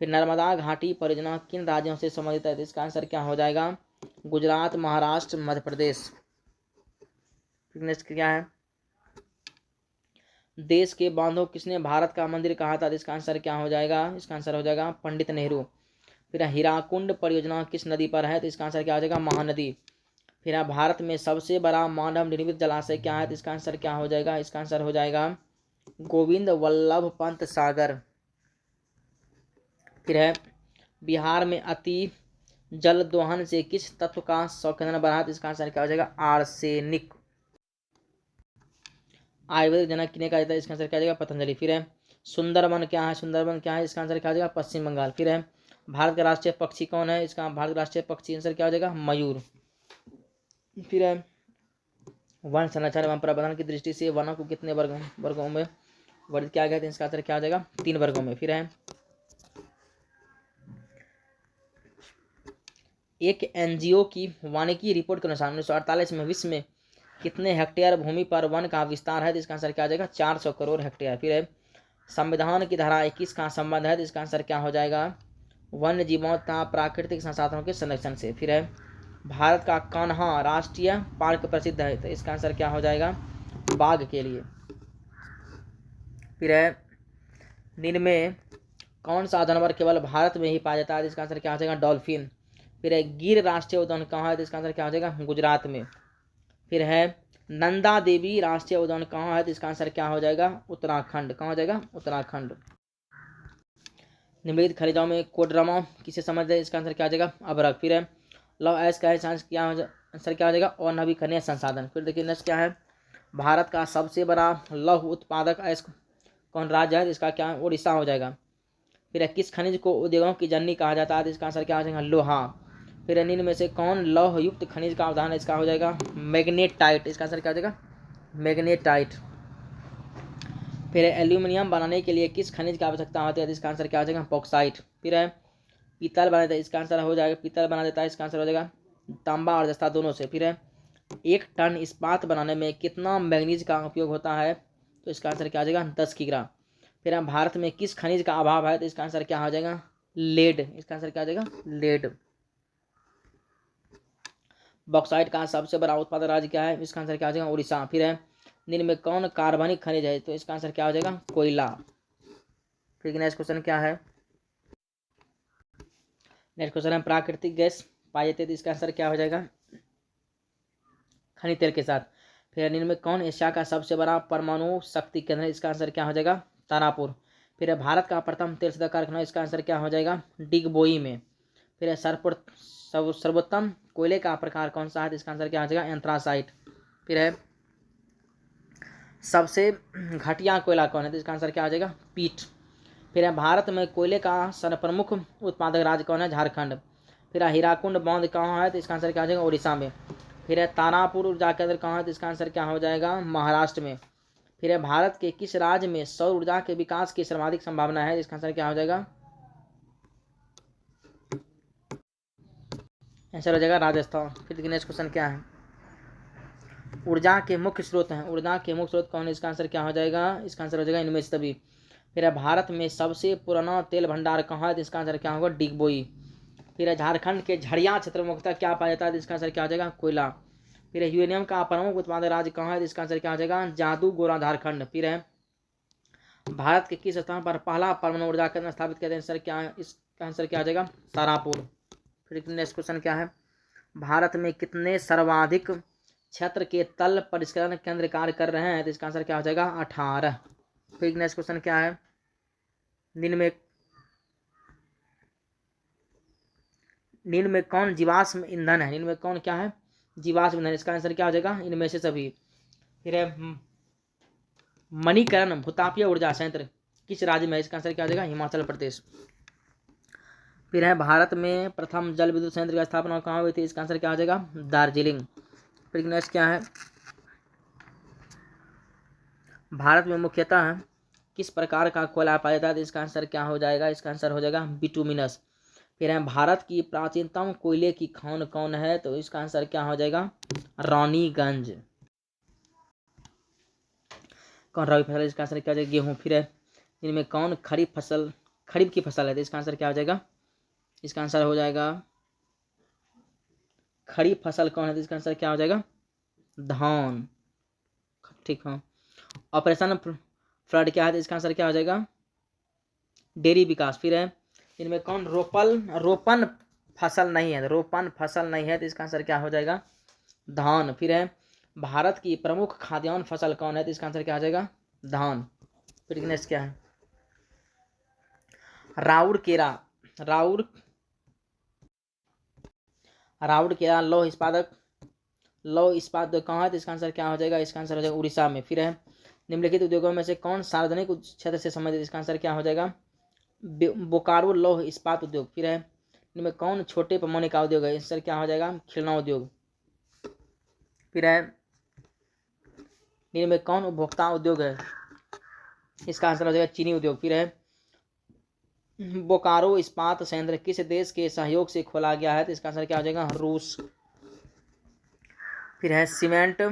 फिर नर्मदा घाटी परियोजना किन राज्यों से संबंधित है, तो इसका आंसर क्या हो जाएगा, गुजरात, महाराष्ट्र, मध्य प्रदेश। फिर नेक्स्ट क्या है, देश के बांधों किसने भारत का मंदिर कहा था, तो इसका आंसर क्या हो जाएगा, इसका आंसर हो जाएगा पंडित नेहरू। फिर हीराकुंड परियोजना किस नदी पर है, तो इसका आंसर क्या हो जाएगा, महानदी। फिर भारत में सबसे बड़ा मानव निर्मित जलाशय क्या है, तो इसका आंसर क्या हो जाएगा, इसका आंसर हो जाएगा गोविंद वल्लभ पंत सागर। फिर है बिहार में अति जल दोहन से किस तत्व का संकेंद्रण बढ़ा, तो इसका आंसर क्या हो जाएगा, आर्सेनिक। आयुर्वेदिक जनक किने कहा जाता है, इसका आंसर क्या हो जाएगा, पतंजलि। फिर है सुंदरबन क्या है, सुंदरबन क्या है, इसका आंसर क्या हो जाएगा, पश्चिम बंगाल। फिर है भारत का राष्ट्रीय पक्षी कौन है, इसका भारत का राष्ट्रीय पक्षी आंसर क्या हो जाएगा, मयूर। फिर है वन संरक्षण एवं प्रबंधन की दृष्टि से वनों को कितने वर्गों में वर्णित किया गया है, इसका आंसर क्या हो जाएगा, 3 वर्गों में। फिर है एक एनजीओ की वानिकी रिपोर्ट के अनुसार 1948 में विश्व में कितने हेक्टेयर भूमि पर वन का विस्तार है, तो इसका आंसर क्या हो जाएगा, 400 करोड़ हेक्टेयर। फिर है संविधान की धारा 21 का संबंध है, तो इसका आंसर क्या हो जाएगा, वन्य जीवों तथा प्राकृतिक संसाधनों के संरक्षण से। फिर है भारत का कान्हा राष्ट्रीय पार्क प्रसिद्ध है, तो इसका आंसर क्या हो जाएगा, बाघ के लिए। फिर है निम्न में कौन सा जानवर केवल भारत में ही पाया जाता है, इसका आंसर क्या हो जाएगा, डॉल्फिन। फिर है गिर राष्ट्रीय उद्यान कहाँ है, तो इसका आंसर क्या हो जाएगा, गुजरात में। फिर है नंदा देवी राष्ट्रीय उद्यान कहाँ है, तो इसका आंसर क्या हो जाएगा, उत्तराखंड। कहाँ हो जाएगा, उत्तराखंड। निम्नलिखित खनिजों में कोडरमा किसे समझ है, इसका आंसर क्या हो जाएगा, अभ्रक। फिर है लव एस का आंसर क्या हो जाएगा, और नवीकरणीय संसाधन। फिर देखिए नेक्स्ट क्या है, भारत का सबसे बड़ा लौह उत्पादक अयस्क कौन राज्य है, इसका क्या उड़ीसा हो जाएगा। फिर किस खनिज को उद्योगों की जननी कहा जाता है, तो इसका आंसर क्या हो जाएगा, लोहा। फिर निम्न में से कौन लौह युक्त खनिज का उदाहरण है, इसका हो जाएगा मैग्नेटाइट। इसका आंसर क्या हो जाएगा, मैग्नेटाइट। फिर एल्यूमिनियम बनाने के लिए किस खनिज की आवश्यकता होती है, इसका आंसर क्या हो जाएगा, बॉक्साइट। फिर है पीतल बना देता है, इसका आंसर हो जाएगा, पीतल बना देता है, इसका आंसर हो जाएगा तांबा और जस्ता दोनों से। फिर है 1 टन इस्पात बनाने में कितना मैग्नीज का उपयोग होता है, तो इसका आंसर क्या हो जाएगा, 10 किग्रा। फिर हम भारत में किस खनिज का अभाव है, तो इसका आंसर क्या हो जाएगा, लेड। इसका आंसर क्या हो जाएगा, लेड। बॉक्साइट का सबसे बड़ा उत्पादक राज्य क्या है, इसका आंसर क्या हो जाएगा, उड़ीसा। फिर है निम्न में कौन कार्बनिक खनिज है, तो इसका आंसर क्या हो जाएगा, कोयला। फिर नेक्स्ट क्वेश्चन क्या है, नेक्स्ट क्वेश्चन है प्राकृतिक गैस पाई जाती है, तो इसका आंसर क्या हो जाएगा, खनिज तेल के साथ। फिर निम्न में कौन एशिया का सबसे बड़ा परमाणु शक्ति केंद्र है, इसका आंसर क्या हो जाएगा, तारापुर। फिर है भारत का प्रथम तेल शोधक कारखाना, इसका आंसर क्या हो जाएगा, डिगबोई में। फिर है सर्वोत्तम कोयले का प्रकार कौन सा है, इसका आंसर क्या हो जाएगा, एंथ्रासाइट। फिर है सबसे घटिया कोयला कौन है, तो इसका आंसर क्या हो जाएगा, पीट। फिर है भारत में कोयले का सर्वप्रमुख उत्पादक राज्य कौन है, झारखंड। फिर है हीराकुंड बांध कहाँ है, तो इसका आंसर क्या हो जाएगा, उड़ीसा में। फिर है तारापुर ऊर्जा केंद्र कहाँ है, तो इसका आंसर क्या हो जाएगा, महाराष्ट्र में। फिर है भारत के किस राज्य में सौर ऊर्जा के विकास की सर्वाधिक संभावना है, इसका आंसर क्या हो जाएगा, आंसर हो जाएगा राजस्थान। फिर नेक्स्ट क्वेश्चन क्या है, ऊर्जा के मुख्य स्रोत हैं, ऊर्जा के मुख्य स्रोत कौन है, इसका आंसर क्या हो जाएगा, इसका आंसर हो जाएगा इनमें से सभी। फिर है भारत में सबसे पुराना तेल भंडार कहाँ है, तो इसका आंसर क्या होगा, डिगबोई। फिर है झारखंड के झड़िया क्षेत्र में मुख्यतः क्या पाया जाता है, तो इसका आंसर क्या हो जाएगा, कोयला। फिर है यूरेनियम का प्रमुख उत्पादक राज्य कहाँ है, तो इसका आंसर क्या हो जाएगा, जादूगोरा झारखंड। फिर है भारत के किस स्थान पर पहला परमाणु ऊर्जा केंद्र स्थापित किया, आंसर क्या है, इसका आंसर क्या हो जाएगा, तारापुर। फिर नेक्स्ट क्वेश्चन क्या है, भारत में कितने सर्वाधिक क्षेत्र के तल परिष्करण केंद्र कार्य कर रहे हैं, तो इसका आंसर क्या हो जाएगा, 18। फिर नेक्स्ट क्वेश्चन क्या है, निम्न में कौन जीवाश्म ईंधन है, निम्न में कौन क्या है, जीवाश्म ईंधन, इसका आंसर क्या हो जाएगा, इनमें से सभी। फिर है मणिकरण भूतापीय ऊर्जा संयंत्र किस राज्य में है, इसका आंसर क्या हो जाएगा, हिमाचल प्रदेश। फिर है भारत में प्रथम जल विद्युत संयंत्र की स्थापना कहाँ हुई थी, इसका आंसर क्या हो जाएगा, दार्जिलिंग। फिर नेक्स्ट क्या है, भारत में मुख्यतः किस प्रकार का कोयला पाया जाता है, इसका आंसर क्या हो जाएगा, इसका आंसर हो जाएगा बिटुमिनस। फिर है भारत की प्राचीनतम कोयले की खान कौन है, तो इसका आंसर क्या हो जाएगा, रानीगंज। कौन रबी फसल, इसका आंसर क्या हो जाएगा, गेहूँ। फिर है इनमें कौन खरीफ की फसल है, तो इसका आंसर क्या हो जाएगा, इसका आंसर हो जाएगा खरीफ फसल कौन है, तो इसका आंसर क्या हो जाएगा, धान। ठीक है। ऑपरेशन फ्लड क्या है, तो इसका आंसर क्या हो जाएगा, डेयरी विकास। फिर है इनमें कौन रोपन फसल नहीं है, तो इसका आंसर क्या हो जाएगा, धान। फिर है भारत की प्रमुख खाद्यान्न फसल कौन है, तो इसका आंसर क्या हो जाएगा, धान। फिर नेक्स्ट क्या है, राउर केरा लौह इस्पात कहाँ है, तो इसका आंसर क्या हो जाएगा, इसका आंसर हो जाएगा उड़ीसा में। फिर है निम्नलिखित उद्योगों में से कौन सार्वजनिक क्षेत्र से संबंधित, इसका आंसर क्या हो जाएगा, बोकारो लौह इस्पात उद्योग। फिर है इनमें कौन छोटे पैमाने का उद्योग है, आंसर क्या हो जाएगा, खिलौना उद्योग। फिर है इनमें कौन उपभोक्ता उद्योग है, इसका आंसर हो जाएगा चीनी उद्योग। फिर है बोकारो इस्पात संयंत्र किस देश के सहयोग से खोला गया है, तो इसका आंसर क्या हो जाएगा, रूस। फिर है सीमेंट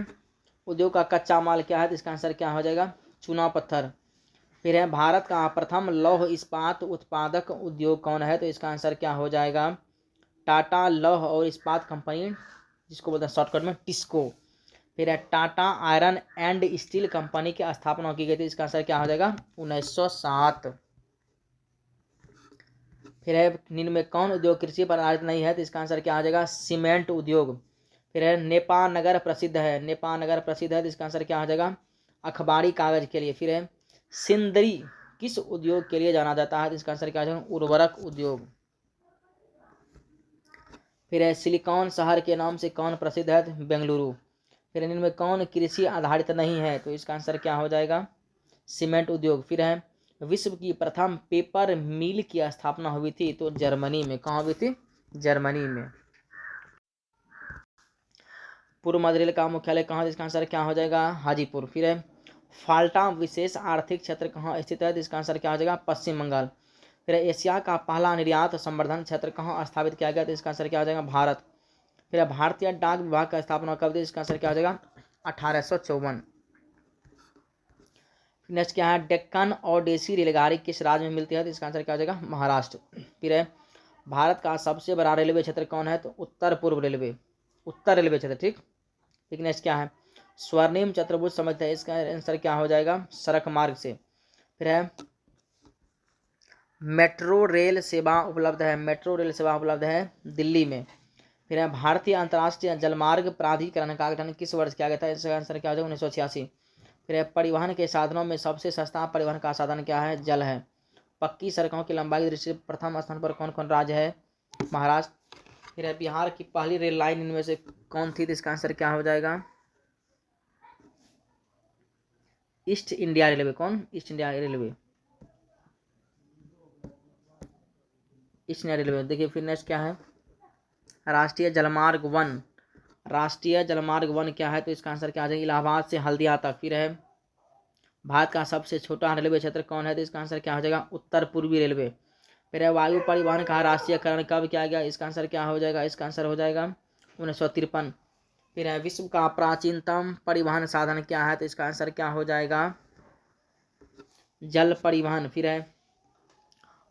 उद्योग का कच्चा माल क्या है, तो इसका आंसर क्या हो जाएगा, चूना पत्थर। फिर है भारत का प्रथम लौह इस्पात उत्पादक उद्योग कौन है, तो इसका आंसर क्या हो जाएगा, टाटा लौह और इस्पात कंपनी, जिसको बोलते हैं शॉर्टकट में टिस्को। फिर है Tata iron and steel company की स्थापना की गई थी, इसका आंसर क्या हो जाएगा, 1907। फिर है निम्न में कौन उद्योग कृषि पर आधारित नहीं है, तो इसका आंसर क्या हो जाएगा, सीमेंट उद्योग। फिर है नेपाल नगर प्रसिद्ध है, तो इसका आंसर क्या हो जाएगा, अखबारी कागज के लिए। फिर है सिंदरी किस उद्योग के लिए जाना जाता है, तो इसका आंसर क्या हो जाएगा, उर्वरक उद्योग। फिर है सिलिकॉन शहर के नाम से कौन प्रसिद्ध है, तो बेंगलुरु। फिर इनमें कौन कृषि आधारित नहीं है, तो इसका आंसर क्या हो जाएगा, सीमेंट उद्योग। फिर है विश्व की प्रथम पेपर मिल की स्थापना हुई थी, तो जर्मनी में, कहाँ हुई थी, जर्मनी में। पूर्व मध्य रेल का मुख्यालय कहाँ, इसका आंसर क्या हो जाएगा, हाजीपुर। फिर है फाल्टा विशेष आर्थिक क्षेत्र कहाँ स्थित है, तो इसका आंसर क्या हो जाएगा, पश्चिम बंगाल। फिर एशिया का पहला निर्यात संवर्धन क्षेत्र कहाँ स्थापित किया गया, तो इसका आंसर क्या हो जाएगा, भारत। फिर भारतीय डाक विभाग का स्थापना कब थी, इसका आंसर क्या हो जाएगा, 1854। नेक्स्ट क्या है, डेक्कन ओडिसी रेलगाड़ी किस राज्य में मिलती है, तो इसका आंसर क्या हो जाएगा, महाराष्ट्र। फिर है भारत का सबसे बड़ा रेलवे क्षेत्र कौन है, तो उत्तर रेलवे क्षेत्र। ठीक। नेक्स्ट क्या है, स्वर्णिम चतुर्भुज समझते हैं, इसका आंसर क्या हो जाएगा, सड़क मार्ग से। फिर है मेट्रो रेल सेवा उपलब्ध है दिल्ली में। फिर है भारतीय अंतर्राष्ट्रीय जलमार्ग प्राधिकरण का गठन किस वर्ष किया गया था, इसका आंसर क्या हो जाएगा, 1986। फिर है परिवहन के साधनों में सबसे सस्ता परिवहन का साधन क्या है, जल है। पक्की सड़कों की लंबाई की दृष्टि से प्रथम स्थान पर कौन कौन राज्य है, महाराष्ट्र। फिर है बिहार की पहली रेल लाइन इनमें से कौन थी, तो इसका आंसर क्या हो जाएगा, ईस्ट इंडिया रेलवे। कौन, ईस्ट इंडिया रेलवे। देखिए फिर नेक्स्ट क्या है, राष्ट्रीय जलमार्ग वन क्या है, तो इसका आंसर क्या आ जाएगा, इलाहाबाद से हल्दिया तक। फिर है भारत का सबसे छोटा रेलवे क्षेत्र कौन है, तो इसका आंसर क्या हो जाएगा, उत्तर पूर्वी रेलवे। फिर है वायु परिवहन का राष्ट्रीयकरण कब किया गया, इसका आंसर क्या हो जाएगा, इसका आंसर हो जाएगा 1953। फिर है विश्व का प्राचीनतम परिवहन साधन क्या है, तो इसका आंसर क्या हो जाएगा, जल परिवहन। फिर है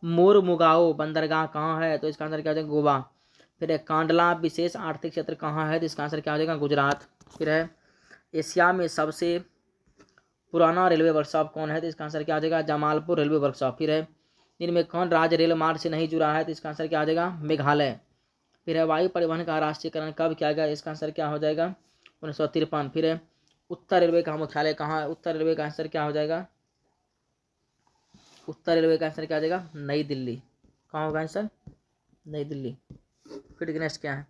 मोरमुगाओ बंदरगाह कहाँ है, तो इसका आंसर क्या हो जाएगा, गोवा। फिर है कांडला विशेष आर्थिक क्षेत्र कहाँ है, तो इसका आंसर क्या हो जाएगा, गुजरात। फिर है एशिया में सबसे पुराना रेलवे वर्कशॉप कौन है, तो इसका आंसर क्या आ जाएगा, जमालपुर रेलवे वर्कशॉप। फिर है इनमें कौन राज्य रेल मार्ग से नहीं जुड़ा है, तो इसका आंसर क्या आ जाएगा, मेघालय। फिर है वायु परिवहन का राष्ट्रीयकरण कब किया गया, इसका आंसर क्या हो जाएगा, 1953। फिर है उत्तर रेलवे का मुख्यालय कहाँ है, उत्तर रेलवे का आंसर क्या हो जाएगा, उत्तर रेलवे का आंसर क्या आ जाएगा, नई दिल्ली। कहाँ होगा आंसर, नई दिल्ली। फिर नेक्स्ट क्या है,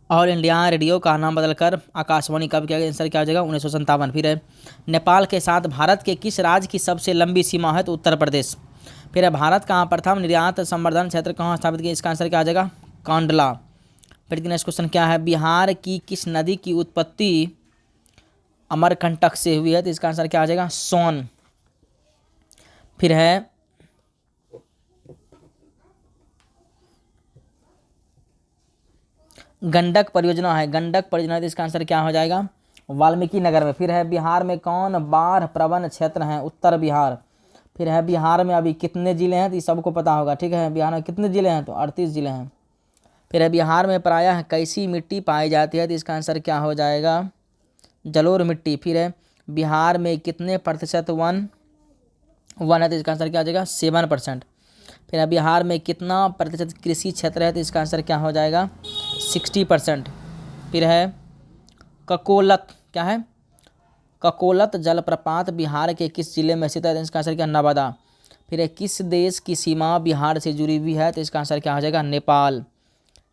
ऑल इंडिया रेडियो का नाम बदलकर आकाशवाणी कब किया गया, आंसर क्या हो जाएगा, 1957। फिर है नेपाल के साथ भारत के किस राज्य की सबसे लंबी सीमा है, तो उत्तर प्रदेश। फिर है भारत का प्रथम निर्यात संवर्धन क्षेत्र कहाँ स्थापित किया, इसका आंसर क्या आ जाएगा, कांडला। फिर नेक्स्ट क्वेश्चन क्या है, बिहार की किस नदी की उत्पत्ति अमरकंटक से हुई है, तो इसका आंसर क्या आ जाएगा, सोन। फिर है गंडक परियोजना है, गंडक परियोजना, तो इसका आंसर क्या हो जाएगा, वाल्मीकि नगर में। फिर है बिहार में कौन बाढ़ प्रवण क्षेत्र है, उत्तर बिहार। फिर है बिहार में अभी कितने जिले हैं, तो ये सबको पता होगा, ठीक है, बिहार में कितने जिले हैं, तो 38 जिले हैं। फिर है बिहार में प्रायः कैसी मिट्टी पाई जाती है, तो इसका आंसर क्या हो जाएगा, जलोढ़ मिट्टी। फिर है बिहार में कितने प्रतिशत वन है, तो इसका आंसर क्या हो जाएगा, 7%। फिर है बिहार में कितना प्रतिशत कृषि क्षेत्र है, तो इसका आंसर क्या हो जाएगा, 60%। फिर है ककोलत, क्या है, ककोलत जलप्रपात बिहार के किस जिले में स्थित है, तो इसका आंसर क्या, नवादा। फिर है किस देश की सीमा बिहार से जुड़ी हुई है, तो इसका आंसर क्या हो जाएगा, नेपाल।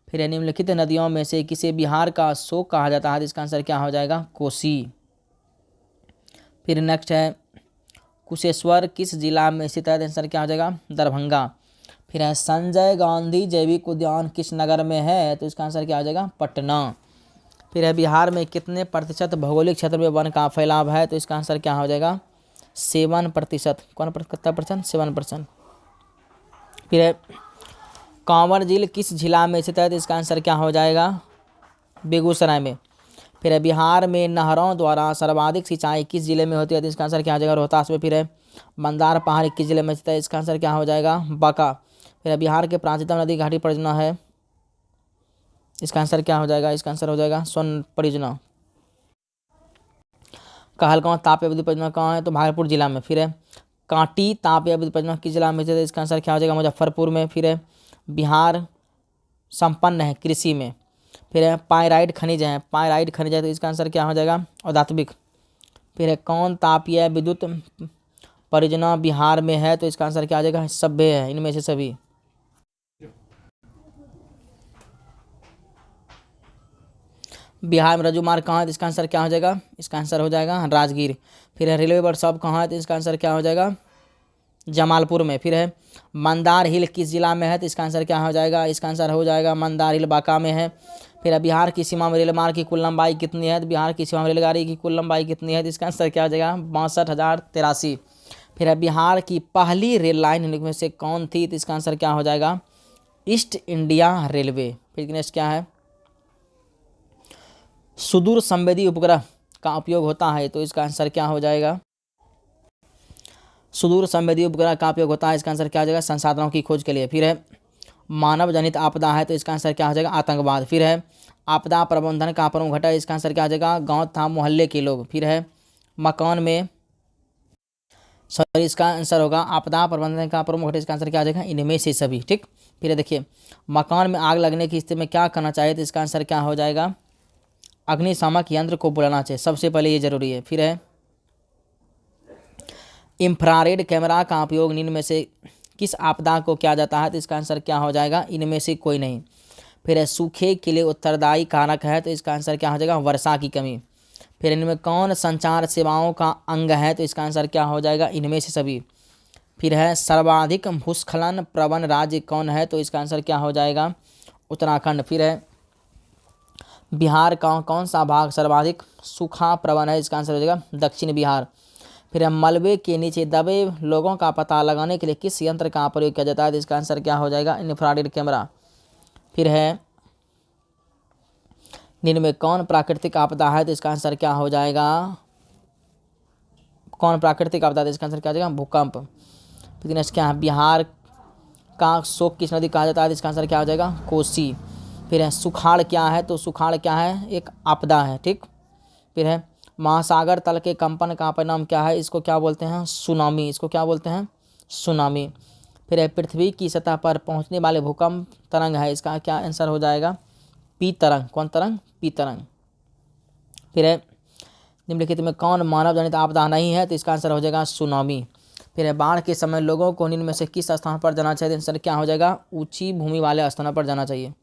फिर है निम्नलिखित नदियों में से किसे बिहार का शोक कहा जाता है, तो इसका आंसर क्या हो जाएगा, कोसी। फिर नेक्स्ट है कुशेश्वर किस जिला में स्थित है, तो आंसर क्या हो जाएगा, दरभंगा। फिर है संजय गांधी जैविक उद्यान किस नगर में है, तो इसका आंसर क्या हो जाएगा, पटना। फिर है बिहार में कितने प्रतिशत भौगोलिक क्षेत्र में वन का फैलाव है, तो इसका आंसर क्या हो जाएगा, 7%। कौन कितना परसेंट, 7%। फिर है कांवर झील किस जिला में स्थित है, तो इसका आंसर क्या हो जाएगा, बेगूसराय में। फिर है बिहार में नहरों द्वारा सर्वाधिक सिंचाई किस जिले में होती है, तो इसका आंसर क्या हो जाएगा, रोहतास में। फिर है मंदार पहाड़ किस जिले में स्थित है, इसका आंसर क्या हो जाएगा, बांका। फिर है बिहार के प्राचीनतम नदी घाटी परियोजना है, इसका आंसर क्या हो जाएगा, इसका आंसर हो जाएगा सोन परियोजना। कहलगांव ताप विद्युत परियोजना कहाँ है, तो भागलपुर जिला में। फिर है कांटी ताप विद्युत परियोजना किस जिला में स्थित है, इसका आंसर क्या हो जाएगा, मुजफ्फरपुर में। फिर है बिहार संपन्न है कृषि में। फिर है पाइराइट खनिज है, पाइराइट खनिज है, तो इसका आंसर क्या हो जाएगा, अधात्विक। फिर है कौन तापीय विद्युत परियोजना बिहार में है, तो इसका आंसर क्या आ जाएगा, सभ्य है, इनमें से सभी। बिहार में रज्जु मार्ग कहाँ है, तो इसका आंसर क्या हो जाएगा, इसका आंसर हो जाएगा राजगीर। फिर है रेलवे वर्कशॉप कहाँ है, तो इसका आंसर क्या हो जाएगा, जमालपुर में। फिर है मंदार हिल किस जिला में है, तो इसका आंसर क्या हो जाएगा, इसका आंसर हो जाएगा मंदार हिल बांका में है। फिर है बिहार की सीमा में रेल मार्ग की कुल लंबाई कितनी है, तो बिहार की सीमा में रेलगाड़ी की कुल लंबाई कितनी है, तो इसका आंसर क्या हो जाएगा, 62,083। फिर है बिहार की पहली रेल लाइन में से कौन थी, तो इसका आंसर क्या हो जाएगा, ईस्ट इंडिया रेलवे। फिर नेक्स्ट क्या है, सुदूर संवेदी उपग्रह का उपयोग होता है, तो इसका आंसर क्या हो जाएगा, सुदूर संवेदी उपग्रह का उपयोग होता है, इसका आंसर क्या हो जाएगा, संसाधनों की खोज के लिए। फिर है मानव जनित आपदा है, तो इसका आंसर क्या हो जाएगा, आतंकवाद। फिर है आपदा प्रबंधन का प्रमुख घटक, इसका आंसर क्या हो जाएगा, गांव तथा मोहल्ले के लोग। फिर है मकान में, सॉरी इसका आंसर होगा आपदा प्रबंधन का प्रमुख घटक, इसका आंसर क्या हो जाएगा, इनमें से सभी, ठीक। फिर है देखिए मकान में आग लगने की स्थिति में क्या करना चाहिए, तो इसका आंसर क्या हो जाएगा, अग्निशामक यंत्र को बुलाना चाहिए, सबसे पहले ये जरूरी है। फिर है इंफ्रारेड कैमरा का उपयोग निम्न में से किस आपदा को किया जाता है, तो इसका आंसर क्या हो जाएगा, इनमें से कोई नहीं। फिर है सूखे के लिए उत्तरदायी कारक है, तो इसका आंसर क्या हो जाएगा, वर्षा की कमी। फिर इनमें कौन संचार सेवाओं का अंग है, तो इसका आंसर क्या हो जाएगा, इनमें से सभी। फिर है सर्वाधिक भूस्खलन प्रवण राज्य कौन है, तो इसका आंसर क्या हो जाएगा, उत्तराखंड। फिर है बिहार का कौन सा भाग सर्वाधिक सूखा प्रवण है, इसका आंसर हो जाएगा दक्षिण बिहार। फिर मलबे के नीचे दबे लोगों का पता लगाने के लिए किस यंत्र का प्रयोग किया जाता है, तो इसका आंसर क्या हो जाएगा, इंफ्रारेड कैमरा। फिर है निम्न में कौन प्राकृतिक आपदा है, तो इसका आंसर क्या हो जाएगा, कौन प्राकृतिक आपदा है, तो इसका आंसर क्या हो जाएगा, भूकंप। फिर नेक्स्ट क्या है, बिहार का शोक किस नदी कहा जाता है? इसका आंसर क्या हो जाएगा? कोसी। फिर है सुखाड़ क्या है? तो सुखाड़ क्या है? एक आपदा है, ठीक। फिर है महासागर तल के कंपन का परिणाम क्या है? इसको क्या बोलते हैं? सुनामी। इसको क्या बोलते हैं? सुनामी। फिर है पृथ्वी की सतह पर पहुंचने वाले भूकंप तरंग है, इसका क्या आंसर हो जाएगा? पी तरंग। कौन तरंग? पी तरंग। फिर है निम्नलिखित में कौन मानव जनित आपदा नहीं है? तो इसका आंसर हो जाएगा सुनामी। फिर है बाढ़ के समय लोगों को निम्न में से किस स्थान पर जाना चाहिए? आंसर क्या हो जाएगा? ऊंची भूमि वाले स्थानों पर जाना चाहिए।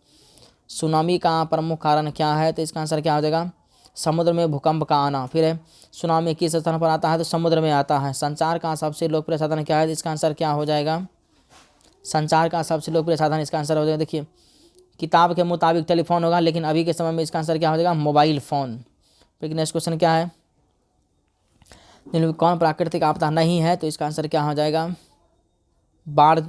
सुनामी का प्रमुख कारण क्या है? तो इसका आंसर क्या हो जाएगा? समुद्र में भूकंप का आना। फिर है सुनामी किस स्थान पर आता है? तो समुद्र में आता है। संचार का सबसे लोकप्रिय साधन क्या है? तो इसका आंसर क्या हो जाएगा? संचार का सबसे लोकप्रिय साधन, इसका आंसर हो जाएगा, देखिए किताब के मुताबिक टेलीफोन होगा, लेकिन अभी के समय में इसका आंसर क्या हो जाएगा? Mobile phone. फिर नेक्स्ट क्वेश्चन क्या है? कौन प्राकृतिक आपदा नहीं है? तो इसका आंसर क्या हो जाएगा? बाढ़,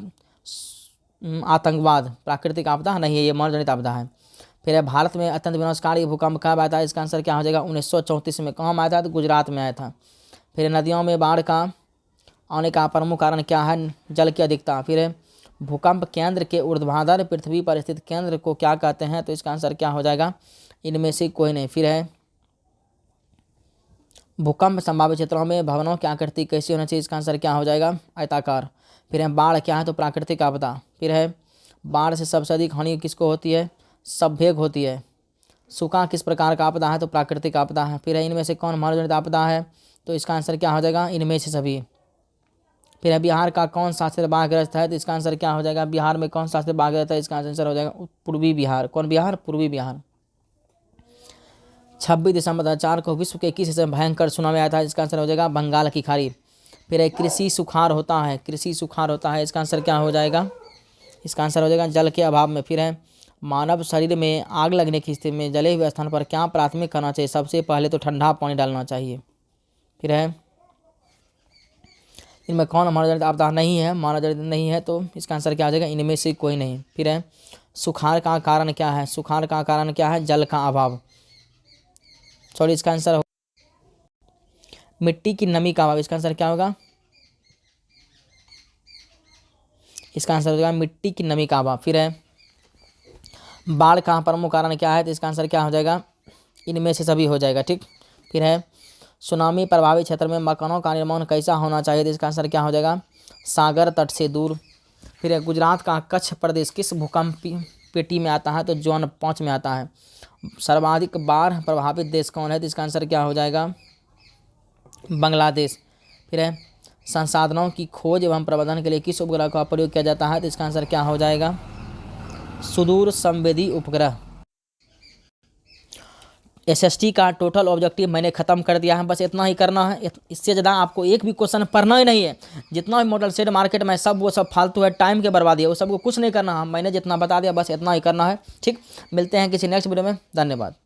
आतंकवाद प्राकृतिक आपदा नहीं है, ये मानव जनित आपदा है। फिर है भारत में अत्यंत विनाशकारी भूकंप कब आया था? इसका आंसर क्या हो जाएगा? 1934 में। कहाँ आया था? तो गुजरात में आया था। फिर नदियों में बाढ़ का आने का प्रमुख कारण क्या है? जल की अधिकता। फिर है भूकंप केंद्र के ऊर्ध्वाधर पृथ्वी पर स्थित केंद्र को क्या कहते हैं? तो इसका आंसर क्या हो जाएगा? इनमें से कोई नहीं। फिर है भूकंप संभावित क्षेत्रों में भवनों की आकृति कैसी होनी चाहिए? इसका आंसर क्या हो जाएगा? आयताकार। फिर है बाढ़ क्या है? तो प्राकृतिक आपदा। फिर है बाढ़ से सबसे अधिक हानि किसको होती है? सभ्यक होती है। सूखा किस प्रकार का आपदा है? तो प्राकृतिक आपदा है। फिर है इनमें से कौन मानव जनित आपदा है? तो इसका आंसर क्या हो जाएगा? इनमें से सभी। फिर है बिहार का कौन सा क्षेत्र बाढ़ग्रस्त है? तो इसका आंसर क्या हो जाएगा? बिहार में कौन सा क्षेत्र बाढ़ग्रस्त है? इसका आंसर हो जाएगा पूर्वी बिहार। कौन बिहार? पूर्वी बिहार। 26 दिसंबर 2004 को विश्व के किस हिस्से में भयंकर सुनामी आया था? इसका आंसर हो जाएगा बंगाल की खाड़ी। फिर है कृषि सुखाड़ होता है, कृषि सुखाड़ होता है, इसका आंसर क्या हो जाएगा? इसका आंसर हो जाएगा जल के अभाव में। फिर है मानव शरीर में आग लगने की स्थिति में जले हुए स्थान पर क्या प्राथमिक करना चाहिए? सबसे पहले तो ठंडा पानी डालना चाहिए। फिर है इनमें कौन मानव जनित आपदा नहीं है? मानव जनित नहीं है, तो इसका आंसर क्या हो जाएगा? इनमें से कोई नहीं। फिर है सुखाड़ का कारण क्या है? सुखाड़ का कारण क्या है? जल का अभाव। सॉरी, इसका आंसर हो मिट्टी की नमी का अभाव। इसका आंसर क्या होगा? इसका आंसर हो जाएगा मिट्टी की नमी का अभाव। फिर है बाढ़ का प्रमुख कारण क्या है? तो इसका आंसर क्या हो जाएगा? इनमें से सभी हो जाएगा, ठीक। फिर है सुनामी प्रभावित क्षेत्र में मकानों का निर्माण कैसा होना चाहिए? तो इसका आंसर क्या हो जाएगा? सागर तट से दूर। फिर है गुजरात का कच्छ प्रदेश किस भूकंप पेटी में आता है? तो जोन 5 में आता है। सर्वाधिक बाढ़ प्रभावित देश कौन है? तो इसका आंसर क्या हो जाएगा? बांग्लादेश। फिर है संसाधनों की खोज एवं प्रबंधन के लिए किस उपग्रह का प्रयोग किया जाता है? तो इसका आंसर क्या हो जाएगा? सुदूर संवेदी उपग्रह। एसएसटी का टोटल ऑब्जेक्टिव मैंने ख़त्म कर दिया है, बस इतना ही करना है। इससे ज़्यादा आपको एक भी क्वेश्चन पढ़ना ही नहीं है। जितना भी मॉडल सेट मार्केट में सब वो सब फालतू है, टाइम के बर्बादी है, वो सबको कुछ नहीं करना है। मैंने जितना बता दिया बस इतना ही करना है, ठीक। मिलते हैं किसी नेक्स्ट वीडियो में। धन्यवाद।